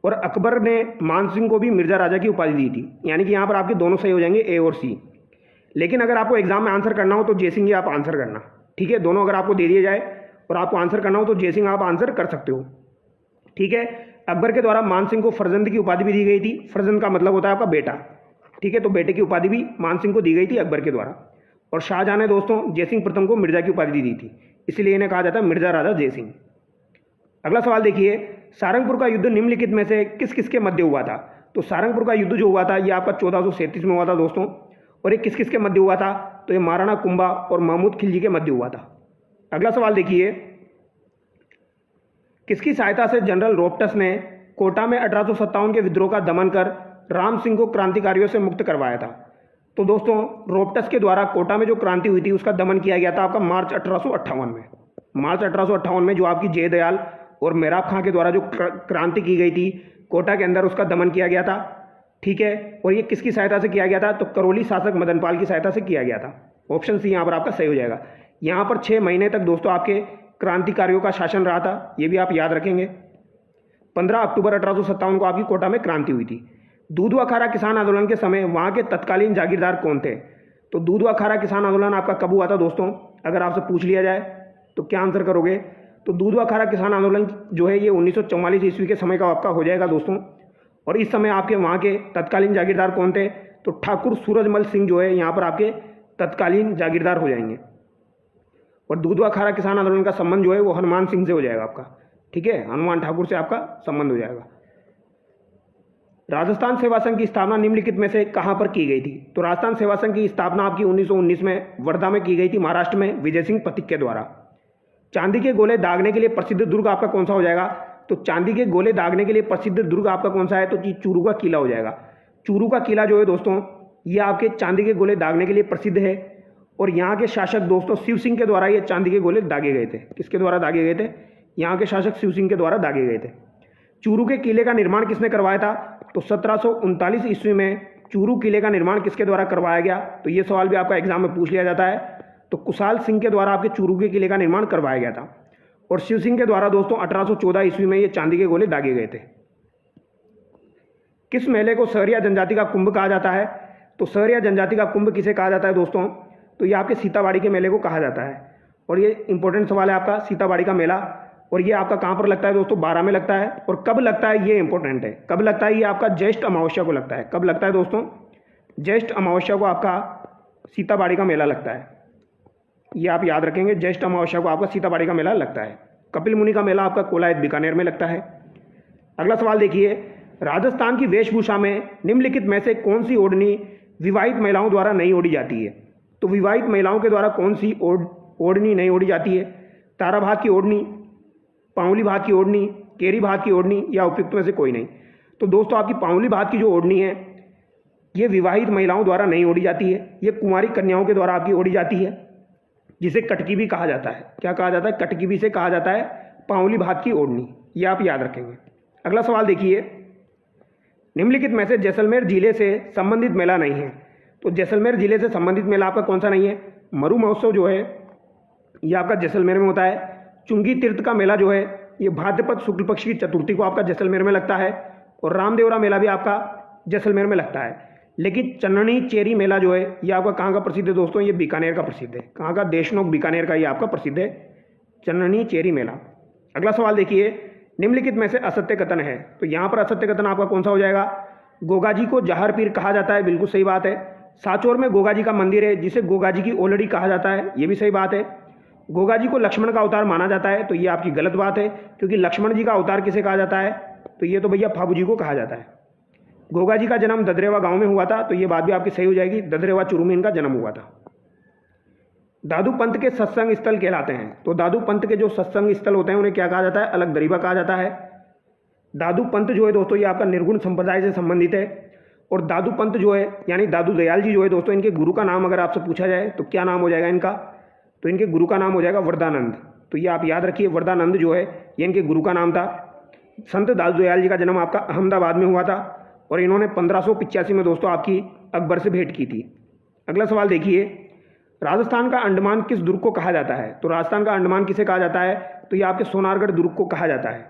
और अकबर ने मानसिंह को भी मिर्जा राजा की उपाधि दी थी। यानी कि यहाँ पर आपके दोनों सही हो जाएंगे, ए और सी। लेकिन अगर आपको एग्जाम में आंसर करना हो तो जयसिंह ही आप आंसर करना, ठीक है। दोनों अगर आपको दे दिए जाए और आपको आंसर करना हो तो जयसिंह आप आंसर कर सकते हो, ठीक है। अकबर के द्वारा मानसिंह को फर्जंद की उपाधि भी दी गई थी। फर्जंद का मतलब होता है आपका बेटा, ठीक है। तो बेटे की उपाधि भी मानसिंह को दी गई थी अकबर के द्वारा। और शाहजहाँ ने दोस्तों जयसिंह प्रथम को मिर्जा की उपाधि दी थी, इसलिए इन्हें कहा जाता है मिर्जा राजा जयसिंह। अगला सवाल देखिए, सारंगपुर का युद्ध निम्नलिखित में से किस किस के मध्य हुआ था? तो सारंगपुर का युद्ध जो हुआ था ये आपका 1437 में हुआ था दोस्तों। और ये किस किस के मध्य हुआ था? तो ये महाराणा कुंभा और महमूद खिलजी के मध्य हुआ था। अगला सवाल देखिए, किसकी सहायता से जनरल रोपटस ने कोटा में 1857 के विद्रोह का दमन कर राम सिंह को क्रांतिकारियों से मुक्त करवाया था? तो दोस्तों रोपटस के द्वारा कोटा में जो क्रांति हुई थी उसका दमन किया गया था आपका मार्च 1858 में। मार्च 1858 में जो आपकी जयदयाल और मेहराब खां के द्वारा जो क्रांति की गई थी कोटा के अंदर, उसका दमन किया गया था, ठीक है। और ये किसकी सहायता से किया गया था? तो करौली शासक मदनपाल की सहायता से किया गया था। ऑप्शन सी यहाँ पर आपका सही हो जाएगा। यहाँ पर 6 महीने तक दोस्तों आपके क्रांतिकारियों का शासन रहा था, ये भी आप याद रखेंगे। 15 अक्टूबर 1857 को आपकी कोटा में क्रांति हुई थी। दूधवा खारा किसान आंदोलन के समय वहाँ के तत्कालीन जागीरदार कौन थे? तो दूधवा खारा किसान आंदोलन आपका कब हुआ था दोस्तों? अगर आपसे पूछ लिया जाए तो क्या आंसर करोगे? तो दूधवा खारा किसान आंदोलन जो है ये 1944 ईस्वी के समय का आपका हो जाएगा दोस्तों। और इस समय आपके वहाँ के तत्कालीन जागीरदार कौन थे? तो ठाकुर सूरजमल सिंह जो है यहाँ पर आपके तत्कालीन जागीरदार हो जाएंगे। और दूधवा खारा किसान आंदोलन का संबंध जो है वो हनुमान सिंह से हो जाएगा आपका, ठीक है। हनुमान ठाकुर से आपका संबंध हो जाएगा। राजस्थान सेवा संघ की स्थापना निम्नलिखित में से कहाँ पर की गई थी? तो राजस्थान सेवा संघ की स्थापना आपकी 1919 में वर्धा में की गई थी, महाराष्ट्र में, विजय सिंह पथिक के द्वारा। चांदी के गोले दागने के लिए प्रसिद्ध दुर्ग आपका कौन सा हो जाएगा? तो चांदी के गोले दागने के लिए प्रसिद्ध दुर्ग आपका कौन सा है? तो चूरू का किला हो जाएगा। चूरू का किला जो है दोस्तों ये आपके चांदी के गोले दागने के लिए प्रसिद्ध है। और यहाँ के शासक दोस्तों शिव सिंह के द्वारा ये चांदी के गोले दागे गए थे। किसके द्वारा दागे गए थे? यहाँ के शासक शिव सिंह के द्वारा दागे गए थे। चूरू के किले का निर्माण किसने करवाया था? तो 1739 ईस्वी में चूरू किले का निर्माण किसके द्वारा करवाया गया? तो ये सवाल भी आपका एग्जाम में पूछ लिया जाता है। तो कुशाल सिंह के द्वारा आपके चूरू के किले का निर्माण करवाया गया था। और शिव सिंह के द्वारा दोस्तों 1814 ईस्वी में ये चांदी के गोले दागे गए थे। किस मेले को सहरिया जनजाति का कुंभ कहा जाता है? तो सहरिया जनजाति का कुंभ किसे कहा जाता है दोस्तों? तो ये आपके सीताबाड़ी के मेले को कहा जाता है। और ये इंपॉर्टेंट सवाल है आपका, सीताबाड़ी का मेला। और ये आपका कहाँ पर लगता है दोस्तों? 12 में लगता है। और कब लगता है ये इंपॉर्टेंट है, कब लगता है? ये आपका ज्येष्ठ अमावस्या को लगता है। कब लगता है दोस्तों? ज्येष्ठ अमावस्या को आपका सीताबाड़ी का मेला लगता है। ये आप याद रखेंगे, ज्येष्ठ अमावस्या को आपका सीताबाड़ी का मेला लगता है। कपिल मुनि का मेला आपका कोलायत बीकानेर में लगता है। अगला सवाल देखिए, राजस्थान की वेशभूषा में निम्नलिखित में से कौन सी ओढ़नी विवाहित महिलाओं द्वारा नहीं ओढ़ी जाती है? तो विवाहित महिलाओं के द्वारा कौन सी ओढ़नी नहीं ओढ़ी जाती है? तारा भात की ओढ़नी, पाउली भात की ओढ़नी, केरी भात की ओढ़नी, या उपयुक्त में से कोई नहीं? तो दोस्तों आपकी पाउली भात की जो ओढ़नी है ये विवाहित महिलाओं द्वारा नहीं ओढ़ी जाती है, ये कुंवारी कन्याओं के द्वारा आपकी ओढ़ी जाती है, जिसे कटकी भी कहा जाता है। क्या कहा जाता है? कटकी भी से कहा जाता है पाउली भात की ओढ़नी। ये आप याद रखेंगे। अगला सवाल देखिए, निम्नलिखित में से जैसलमेर जिले से संबंधित मेला नहीं है। तो जैसलमेर जिले से संबंधित मेला आपका कौन सा नहीं है? मरु महोत्सव जो है ये आपका जैसलमेर में होता है। चुंगी तीर्थ का मेला जो है ये भाद्रपद शुक्ल पक्ष की चतुर्थी को आपका जैसलमेर में लगता है। और रामदेवरा मेला भी आपका जैसलमेर में लगता है। लेकिन चन्ननी चेरी मेला जो है ये आपका कहाँ का प्रसिद्ध है दोस्तों? ये बीकानेर का प्रसिद्ध है। कहाँ का? देशनोक बीकानेर का ये आपका प्रसिद्ध है, चननी चेरी मेला। अगला सवाल देखिए, निम्नलिखित में से असत्य कथन है। तो यहाँ पर असत्य कथन आपका कौन सा हो जाएगा? गोगा जी को जहर पीर कहा जाता है, बिल्कुल सही बात है। सांचौर में गोगा जी का मंदिर है जिसे गोगा जी की ओलड़ी कहा जाता है, ये भी सही बात है। गोगा जी को लक्ष्मण का अवतार माना जाता है, तो ये आपकी गलत बात है, क्योंकि लक्ष्मण जी का अवतार किसे कहा जाता है? तो ये तो भैया फाबू जी को कहा जाता है। गोगा जी का जन्म ददरेवा गांव में हुआ था, तो ये बात भी आपकी सही हो जाएगी, ददरेवा चुरू में इनका जन्म हुआ था। दादू पंत के सत्संग स्थल कहलाते हैं। तो दादू पंत के जो सत्संग स्थल होते हैं उन्हें क्या कहा जाता है? अलग दरीबा कहा जाता है। दादू पंत जो है दोस्तों ये आपका निर्गुण संप्रदाय से संबंधित है। और दादू पंत जो है यानी दादू दयाल जी जो है दोस्तों, इनके गुरु का नाम अगर आपसे पूछा जाए तो क्या नाम हो जाएगा इनका? तो इनके गुरु का नाम हो जाएगा वरदानंद। तो ये आप याद रखिए, वरदानंद जो है ये इनके गुरु का नाम था। संत दादू दयाल जी का जन्म आपका अहमदाबाद में हुआ था और इन्होंने 1585 में दोस्तों आपकी अकबर से भेंट की थी। अगला सवाल देखिए, राजस्थान का अंडमान किस दुर्ग को कहा जाता है? तो राजस्थान का अंडमान किसे कहा जाता है? तो ये आपके सोनारगढ़ दुर्ग को कहा जाता है।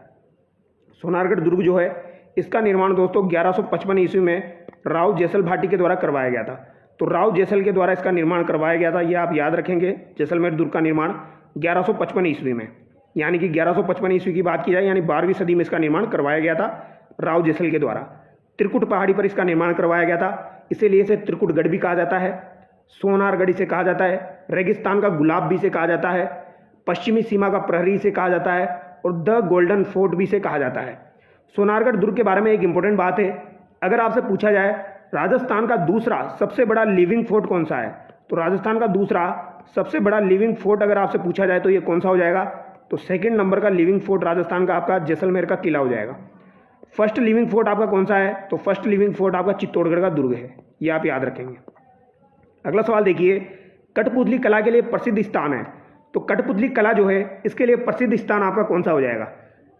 सोनारगढ़ दुर्ग जो है इसका निर्माण दोस्तों 1155 ईस्वी में राव जैसल भाटी के द्वारा करवाया गया था। तो राव जैसल के द्वारा इसका निर्माण करवाया गया था, ये आप याद रखेंगे। जैसलमेर दुर्ग का निर्माण 1155 ईस्वी में, यानी कि 1155 ईस्वी की बात की जाए यानी 12वीं सदी में इसका निर्माण करवाया गया था राव जैसल के द्वारा। त्रिकुट पहाड़ी पर इसका निर्माण करवाया गया था, इसीलिए इसे त्रिकुटगढ़ भी कहा जाता है, सोनारगढ़ इसे कहा जाता है, रेगिस्तान का गुलाब भी इसे कहा जाता है, पश्चिमी सीमा का प्रहरी इसे कहा जाता है और द गोल्डन फोर्ट भी इसे कहा जाता है। सोनारगढ़ दुर्ग के बारे में एक इंपॉर्टेंट बात है, अगर आपसे पूछा जाए राजस्थान का दूसरा सबसे बड़ा लिविंग फोर्ट कौन सा है? तो राजस्थान का दूसरा सबसे बड़ा लिविंग फोर्ट अगर आपसे पूछा जाए तो ये कौन सा हो जाएगा? तो सेकंड नंबर का लिविंग फोर्ट राजस्थान का आपका जैसलमेर का किला हो जाएगा। फर्स्ट लिविंग फोर्ट आपका कौन सा है? तो फर्स्ट लिविंग फोर्ट आपका चित्तौड़गढ़ का दुर्ग है, ये आप याद रखेंगे। अगला सवाल देखिए, कठपुतली कला के लिए प्रसिद्ध स्थान है। तो कठपुतली कला जो है इसके लिए प्रसिद्ध स्थान आपका कौन सा हो जाएगा?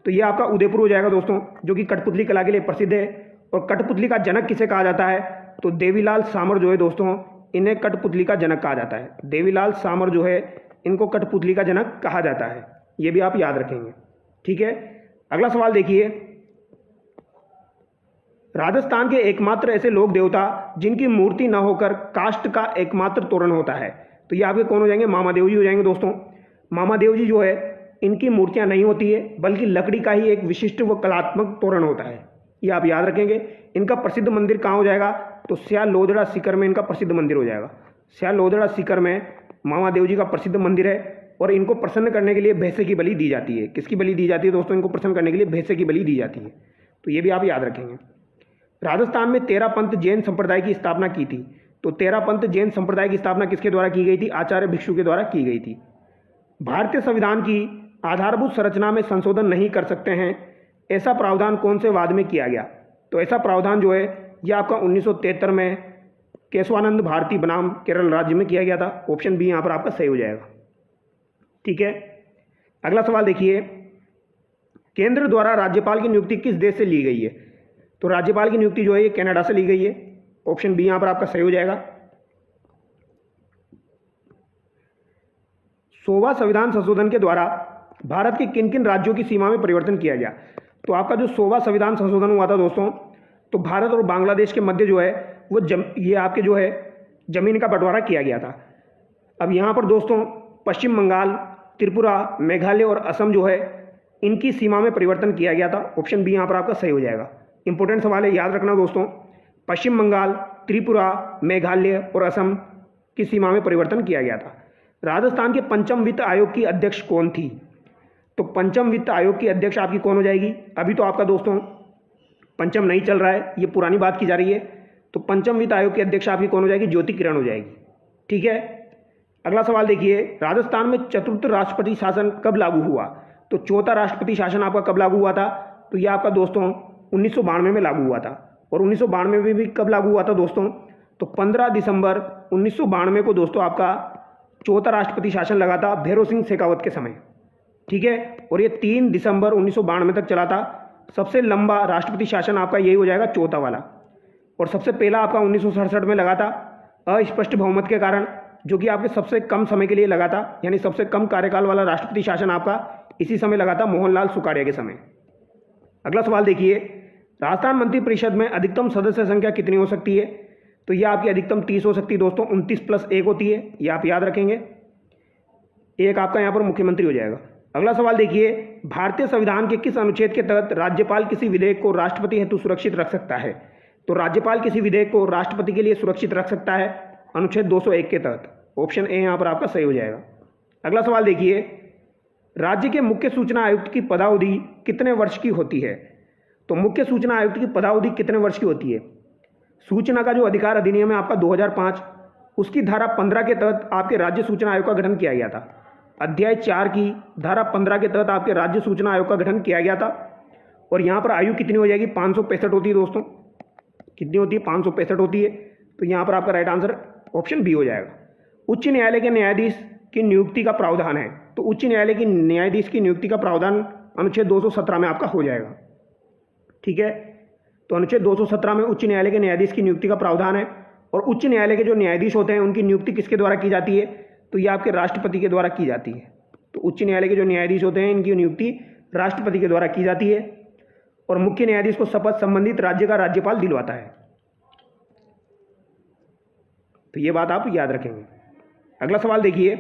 तो ये आपका उदयपुर हो जाएगा दोस्तों, जो कि कठपुतली कला के लिए प्रसिद्ध है। और कठपुतली का जनक किसे कहा जाता है? तो देवीलाल सामर जो है दोस्तों, इन्हें कठपुतली का जनक कहा जाता है। देवीलाल सामर जो है इनको कठपुतली का जनक कहा जाता है, ये भी आप याद रखेंगे। ठीक है, अगला सवाल देखिए, राजस्थान के एकमात्र ऐसे लोक देवता जिनकी मूर्ति न होकर काष्ठ का एकमात्र तोरण होता है। तो ये आपके कौन हो जाएंगे? मामादेव जी हो जाएंगे दोस्तों। मामादेव जी जो है इनकी मूर्तियां नहीं होती है, बल्कि लकड़ी का ही एक विशिष्ट व कलात्मक तोरण होता है, ये आप याद रखेंगे। इनका प्रसिद्ध मंदिर कहाँ हो जाएगा? तो स्या लोदड़ा सीकर में इनका प्रसिद्ध मंदिर हो जाएगा। स्या लोदड़ा सीकर में मामादेव जी का प्रसिद्ध मंदिर है और इनको प्रसन्न करने के लिए भैंसे की बलि दी जाती है। किसकी बलि दी जाती है दोस्तों? इनको प्रसन्न करने के लिए भैंसे की बलि दी जाती है, तो ये भी आप याद रखेंगे। राजस्थान में 13 पंथ जैन संप्रदाय की स्थापना की थी। तो 13 पंथ जैन संप्रदाय की स्थापना किसके द्वारा की गई थी? आचार्य भिक्षु के द्वारा की गई थी। भारतीय संविधान की आधारभूत संरचना में संशोधन नहीं कर सकते हैं, ऐसा प्रावधान कौन से वाद में किया गया? तो ऐसा प्रावधान जो है यह आपका 1973 में केशवानंद भारती बनाम केरल राज्य में किया गया था। ऑप्शन बी यहाँ पर आपका सही हो जाएगा। ठीक है, अगला सवाल देखिए, केंद्र द्वारा राज्यपाल की नियुक्ति किस देश से ली गई है? तो राज्यपाल की नियुक्ति जो है ये कनाडा से ली गई है। ऑप्शन बी यहाँ पर आपका सही हो जाएगा। 100वां संविधान संशोधन के द्वारा भारत के किन किन राज्यों की सीमा में परिवर्तन किया गया? तो आपका जो 100वां संविधान संशोधन हुआ था दोस्तों, तो भारत और बांग्लादेश के मध्य जो है वो ये आपके जो है जमीन का बंटवारा किया गया था। अब यहाँ पर दोस्तों पश्चिम बंगाल, त्रिपुरा, मेघालय और असम जो है इनकी सीमा में परिवर्तन किया गया था। ऑप्शन बी यहाँ पर आपका सही हो जाएगा। इंपॉर्टेंट सवाल है, याद रखना दोस्तों, पश्चिम बंगाल, त्रिपुरा, मेघालय और असम की सीमा में परिवर्तन किया गया था। राजस्थान के पंचम वित्त आयोग की अध्यक्ष कौन थी? तो पंचम वित्त आयोग की अध्यक्ष आपकी कौन हो जाएगी? अभी तो आपका दोस्तों पंचम नहीं चल रहा है, ये पुरानी बात की जा रही है। तो पंचम वित्त आयोग की अध्यक्ष आपकी कौन हो जाएगी? ज्योति किरण हो जाएगी। ठीक है, अगला सवाल देखिए, राजस्थान में चतुर्थ राष्ट्रपति शासन कब लागू हुआ? तो चौथा राष्ट्रपति शासन आपका कब लागू हुआ था? तो ये आपका दोस्तों 1992 में लागू हुआ था। और 1992 में भी कब लागू हुआ था दोस्तों? तो 15 दिसंबर 1992 को दोस्तों आपका चौथा राष्ट्रपति शासन लगा था भैरों सिंह शेखावत के समय। ठीक है, और ये 3 दिसंबर 1992 तक चला था। सबसे लंबा राष्ट्रपति शासन आपका यही हो जाएगा, चौथा वाला। और सबसे पहला आपका 1967 में लगा था अस्पष्ट बहुमत के कारण, जो कि आपके सबसे कम समय के लिए लगा था, यानी सबसे कम कार्यकाल वाला राष्ट्रपति शासन आपका इसी समय लगा था, मोहनलाल सुखाड़िया के समय। अगला सवाल देखिए, राजस्थान मंत्रिपरिषद में अधिकतम सदस्य संख्या कितनी हो सकती है? तो यह आपकी अधिकतम 30 हो सकती है दोस्तों, 29 + 1 होती है, ये आप याद रखेंगे। एक आपका यहाँ पर मुख्यमंत्री हो जाएगा। अगला सवाल देखिए, भारतीय संविधान के किस अनुच्छेद के तहत राज्यपाल किसी विधेयक को राष्ट्रपति हेतु सुरक्षित रख सकता है? तो राज्यपाल किसी विधेयक को राष्ट्रपति के लिए सुरक्षित रख सकता है अनुच्छेद 201 के तहत। ऑप्शन ए यहाँ पर आपका सही हो जाएगा। अगला सवाल देखिए, राज्य के मुख्य सूचना आयुक्त की पदावधि कितने वर्ष की होती है? तो मुख्य सूचना आयुक्त की पदावधि कितने वर्ष की होती है? सूचना का जो अधिकार अधिनियम है आपका 2005, उसकी धारा 15 के तहत आपके राज्य सूचना आयोग का गठन किया गया था। अध्याय 4 की धारा 15 के तहत आपके राज्य सूचना आयोग का गठन किया गया था। और यहाँ पर आयु कितनी हो जाएगी? 565 होती है दोस्तों। कितनी होती है? 565 होती है। तो यहाँ पर आपका राइट आंसर ऑप्शन बी हो जाएगा। उच्च न्यायालय के न्यायाधीश की नियुक्ति का प्रावधान है, तो उच्च न्यायालय की न्यायाधीश की नियुक्ति का प्रावधान अनुच्छेद 217 में आपका हो जाएगा। ठीक है, तो अनुच्छेद 217 में उच्च न्यायालय के न्यायाधीश की नियुक्ति का प्रावधान है। और उच्च न्यायालय के जो न्यायाधीश होते हैं उनकी नियुक्ति किसके द्वारा की जाती है? तो ये आपके राष्ट्रपति के द्वारा की जाती है। तो उच्च न्यायालय के जो न्यायाधीश होते हैं इनकी नियुक्ति राष्ट्रपति के द्वारा की जाती है। और मुख्य न्यायाधीश को शपथ संबंधित राज्य का राज्यपाल दिलवाता है। तो ये बात आप याद रखेंगे। अगला सवाल देखिए,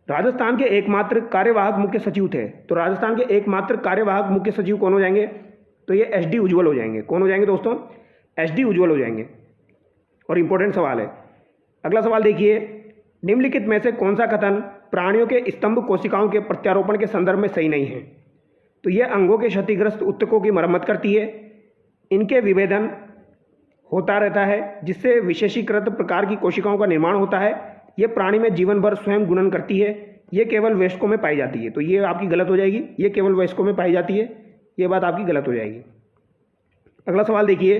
राजस्थान के एकमात्र कार्यवाहक मुख्य सचिव थे। तो राजस्थान के एकमात्र कार्यवाहक मुख्य सचिव कौन हो जाएंगे? तो ये एस डी उज्ज्वल हो जाएंगे। कौन हो जाएंगे दोस्तों? एस डी उज्ज्वल हो जाएंगे। और इंपॉर्टेंट सवाल है। अगला सवाल देखिए, निम्नलिखित में से कौन सा कथन प्राणियों के स्तंभ कोशिकाओं के प्रत्यारोपण के संदर्भ में सही नहीं है? तो ये अंगों के क्षतिग्रस्त ऊतकों की मरम्मत करती है, इनके विभेदन होता रहता है जिससे विशेषीकृत प्रकार की कोशिकाओं का निर्माण होता है, ये प्राणी में जीवन भर स्वयं गुणन करती है, ये केवल वयस्कों में पाई जाती है। तो ये आपकी गलत हो जाएगी। ये केवल वयस्कों में पाई जाती है, ये बात आपकी गलत हो जाएगी। अगला सवाल देखिए,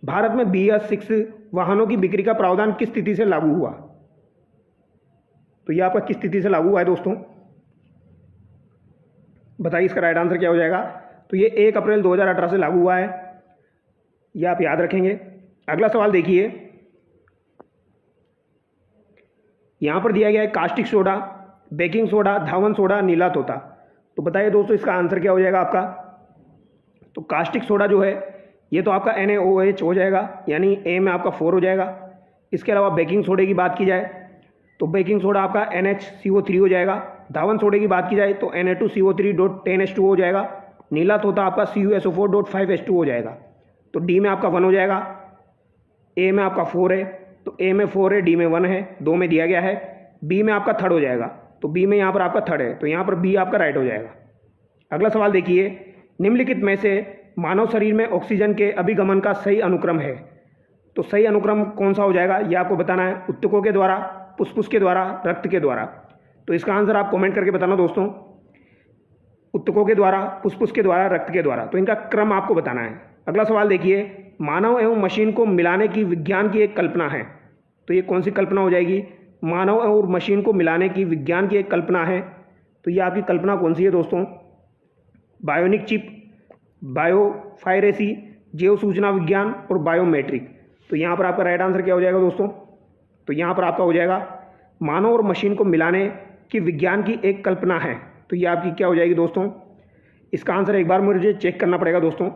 भारत में BS6 वाहनों की बिक्री का प्रावधान किस तिथि से लागू हुआ? तो ये आपका किस तिथि से लागू हुआ है दोस्तों? बताइए, इसका राइट आंसर क्या हो जाएगा? तो ये 1 अप्रैल 2018 से लागू हुआ है। ये आप याद रखेंगे। अगला सवाल देखिए, यहां पर दिया गया है कास्टिक सोडा, बेकिंग सोडा, धावन सोडा, नीला तोता। तो बताइए दोस्तों, इसका आंसर क्या हो जाएगा आपका? तो कास्टिक सोडा जो है ये तो आपका NaOH हो जाएगा, यानी ए में आपका 4 हो जाएगा। इसके अलावा बेकिंग सोडे की बात की जाए तो बेकिंग सोडा आपका NHCO3 हो जाएगा। धावन सोडे की बात की जाए तो Na2CO3.10H2 हो जाएगा। नीला तोता आपका CuSO4.5H2 हो जाएगा। तो डी में आपका 1 हो जाएगा। ए में आपका 4 है, तो ए में 4 है, डी में 1 है, 2 में दिया गया है। बी में आपका 3rd हो जाएगा, तो बी में यहाँ पर आपका 3rd है, तो यहाँ पर बी आपका राइट हो जाएगा। अगला सवाल देखिए, निम्नलिखित में से मानव शरीर में ऑक्सीजन के अभिगमन का सही अनुक्रम है। तो सही अनुक्रम कौन सा हो जाएगा ये आपको बताना है। ऊतकों के द्वारा, फुसफुस के द्वारा, रक्त के द्वारा। तो इसका आंसर आप कमेंट करके बताना दोस्तों। ऊतकों के द्वारा, फुसफुस के द्वारा, रक्त के द्वारा। तो इनका क्रम आपको बताना है। अगला सवाल देखिए, मानव एवं मशीन को मिलाने की विज्ञान की एक कल्पना है। तो ये कौन सी कल्पना हो जाएगी? मानव और मशीन को मिलाने की विज्ञान की एक कल्पना है। तो ये आपकी कल्पना कौन सी है दोस्तों? बायोनिक चिप, बायोफायरेसी, जैव सूचना विज्ञान और बायोमेट्रिक। तो यहाँ पर आपका राइट आंसर क्या हो जाएगा दोस्तों? तो यहाँ पर आपका हो जाएगा मानव और मशीन को मिलाने की विज्ञान की एक कल्पना है। तो ये आपकी क्या हो जाएगी दोस्तों? इसका आंसर एक बार मुझे चेक करना पड़ेगा दोस्तों,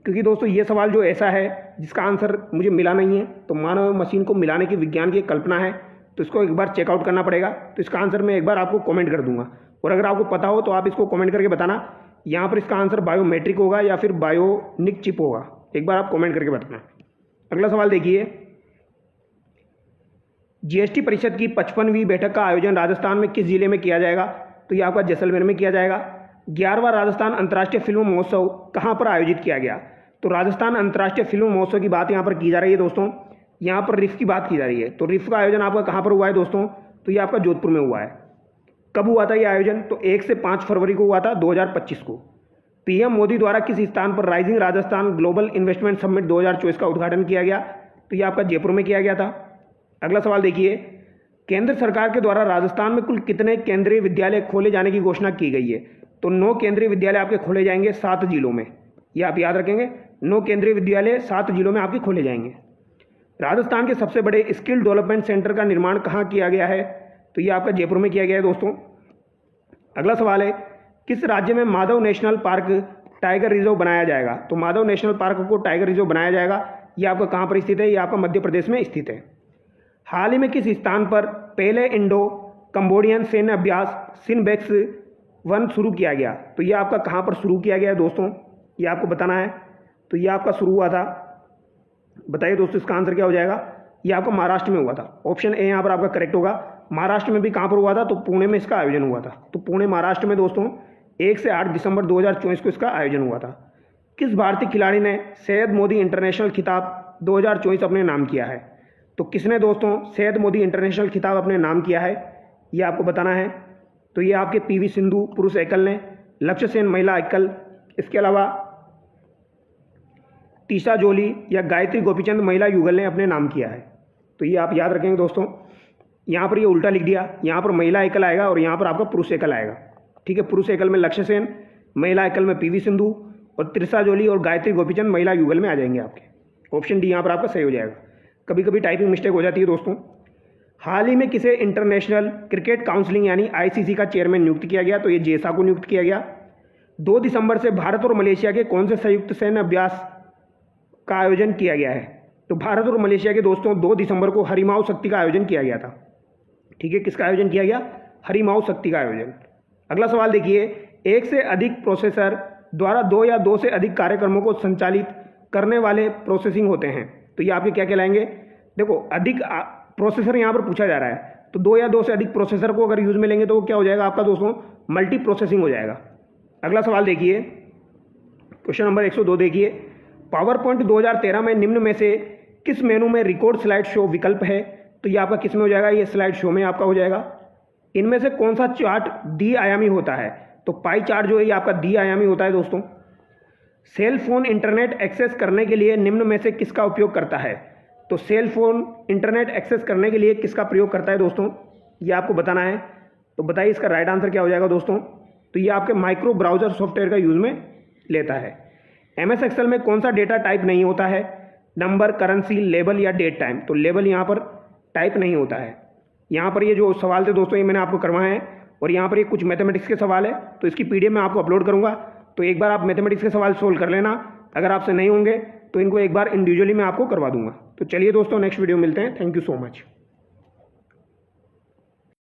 क्योंकि दोस्तों ये सवाल जो ऐसा है जिसका आंसर मुझे मिला नहीं है। तो मानव और मशीन को मिलाने की विज्ञान की एक कल्पना है, तो इसको एक बार चेकआउट करना पड़ेगा। तो इसका आंसर मैं एक बार आपको कमेंट कर दूंगा, और अगर आपको पता हो तो आप इसको कमेंट करके बताना यहाँ पर इसका आंसर बायोमेट्रिक होगा या फिर बायोनिक चिप होगा। एक बार आप कमेंट करके बताना। अगला सवाल देखिए, GST परिषद की 55वीं बैठक का आयोजन राजस्थान में किस जिले में किया जाएगा? तो ये आपका जैसलमेर में किया जाएगा। 11वां राजस्थान अंतर्राष्ट्रीय फिल्म महोत्सव कहाँ पर आयोजित किया गया? तो राजस्थान अंतर्राष्ट्रीय फिल्म महोत्सव की बात यहाँ पर की जा रही है दोस्तों। यहाँ पर रिफ की बात की जा रही है। तो रिफ का आयोजन आपका कहाँ पर हुआ है दोस्तों? तो ये आपका जोधपुर में हुआ है। कब हुआ था ये आयोजन? तो 1 से 5 फरवरी को हुआ था 2025 को। PM मोदी द्वारा किस स्थान पर rising Rajasthan global investment summit 2024 का उद्घाटन किया गया? तो ये आपका जयपुर में किया गया था। अगला सवाल देखिए, केंद्र सरकार के द्वारा राजस्थान में कुल कितने केंद्रीय विद्यालय खोले जाने की घोषणा की गई है? तो 9 केंद्रीय विद्यालय आपके खोले जाएंगे 7 जिलों में। ये आप याद रखेंगे, 9 केंद्रीय विद्यालय 7 जिलों में आपके खोले जाएंगे। राजस्थान के सबसे बड़े स्किल डेवलपमेंट सेंटर का निर्माण कहाँ किया गया है? तो ये आपका जयपुर में किया गया है दोस्तों। अगला सवाल है, किस राज्य में Madhav national park tiger reserve बनाया जाएगा? तो माधव नेशनल पार्क को टाइगर रिजर्व बनाया जाएगा। ये आपका कहाँ पर स्थित है? ये आपका मध्य प्रदेश में स्थित है। हाल ही में किस स्थान पर पहले इंडो कंबोडियन सैन्य अभ्यास सिनबेक्स 1 शुरू किया गया? तो ये आपका कहाँ पर शुरू किया गया है दोस्तों, ये आपको बताना है। तो ये आपका शुरू हुआ था, बताइए दोस्तों इसका आंसर क्या हो जाएगा? ये आपका महाराष्ट्र में हुआ था। ऑप्शन ए यहाँ पर आपका करेक्ट होगा। महाराष्ट्र में भी कहाँ पर हुआ था? तो पुणे में इसका आयोजन हुआ था। तो पुणे महाराष्ट्र में दोस्तों 1 से 8 दिसंबर 2024 को इसका आयोजन हुआ था। किस भारतीय खिलाड़ी ने सैयद मोदी इंटरनेशनल खिताब 2024 अपने नाम किया है? तो किसने दोस्तों सैयद मोदी इंटरनेशनल खिताब अपने नाम किया है, ये आपको बताना है। तो ये आपके पीवी सिंधु पुरुष एकल ने, लक्ष्य सेन महिला एकल, इसके अलावा तीसा जोली या गायत्री गोपीचंद महिला युगल ने अपने नाम किया है। तो ये आप याद रखेंगे दोस्तों। यहाँ पर ये उल्टा लिख दिया, यहाँ पर महिला एकल आएगा और यहाँ पर आपका पुरुष एकल आएगा। ठीक है, पुरुष एकल में लक्ष्य सेन, महिला एकल में पीवी सिंधु और त्रिशा जोली और गायत्री गोपीचंद महिला युगल में आ जाएंगे आपके। ऑप्शन डी यहाँ पर आपका सही हो जाएगा। कभी कभी टाइपिंग मिस्टेक हो जाती है दोस्तों। हाल ही में किसे इंटरनेशनल क्रिकेट काउंसिलिंग यानी आईसीसी का चेयरमैन नियुक्त किया गया? तो ये जेसा को नियुक्त किया गया। 2 दिसंबर से भारत और मलेशिया के कौन से संयुक्त सैन्य अभ्यास का आयोजन किया गया है? तो भारत और मलेशिया के दोस्तों 2 दिसंबर को हरिमाऊ शक्ति का आयोजन किया गया था। ठीक है, किसका आयोजन किया गया? हरिमाऊ शक्ति का आयोजन। अगला सवाल देखिए, एक से अधिक प्रोसेसर द्वारा 2 या 2 से अधिक कार्यक्रमों को संचालित करने वाले प्रोसेसिंग होते हैं। तो ये आपके क्या कहलाएंगे? देखो, अधिक प्रोसेसर यहाँ पर पूछा जा रहा है, तो 2 या 2 से अधिक प्रोसेसर को अगर यूज में लेंगे तो वो क्या हो जाएगा आपका दोस्तों? मल्टी प्रोसेसिंग हो जाएगा। अगला सवाल देखिए, क्वेश्चन नंबर 102 देखिए, पावर पॉइंट 2013 में निम्न में से किस मेनू में रिकॉर्ड स्लाइड शो विकल्प है? तो ये आपका किस में हो जाएगा? ये स्लाइड शो में आपका हो जाएगा। इनमें से कौन सा चार्ट द्विआयामी होता है? तो पाई चार्ट जो है ये आपका द्विआयामी होता है दोस्तों। सेल फोन इंटरनेट एक्सेस करने के लिए निम्न में से किसका उपयोग करता है? तो सेल फोन इंटरनेट एक्सेस करने के लिए किसका प्रयोग करता है दोस्तों, ये आपको बताना है। तो बताइए इसका राइट आंसर क्या हो जाएगा दोस्तों? तो ये आपके माइक्रो ब्राउजर सॉफ्टवेयर का यूज में लेता है। एमएस एक्सेल में कौन सा डेटा टाइप नहीं होता है? नंबर, करेंसी, लेबल या डेट टाइम? तो लेबल यहाँ पर टाइप नहीं होता है। यहाँ पर ये जो सवाल थे दोस्तों ये मैंने आपको करवाए हैं और यहाँ पर ये कुछ मैथमेटिक्स के सवाल है, तो इसकी पीडीएफ मैं आपको अपलोड करूँगा। तो एक बार आप मैथमेटिक्स के सवाल सोल्व कर लेना। अगर आपसे नहीं होंगे तो इनको एक बार इंडिविजुअली मैं आपको करवा दूंगा। तो चलिए दोस्तों, नेक्स्ट वीडियो मिलते हैं। Thank you so much.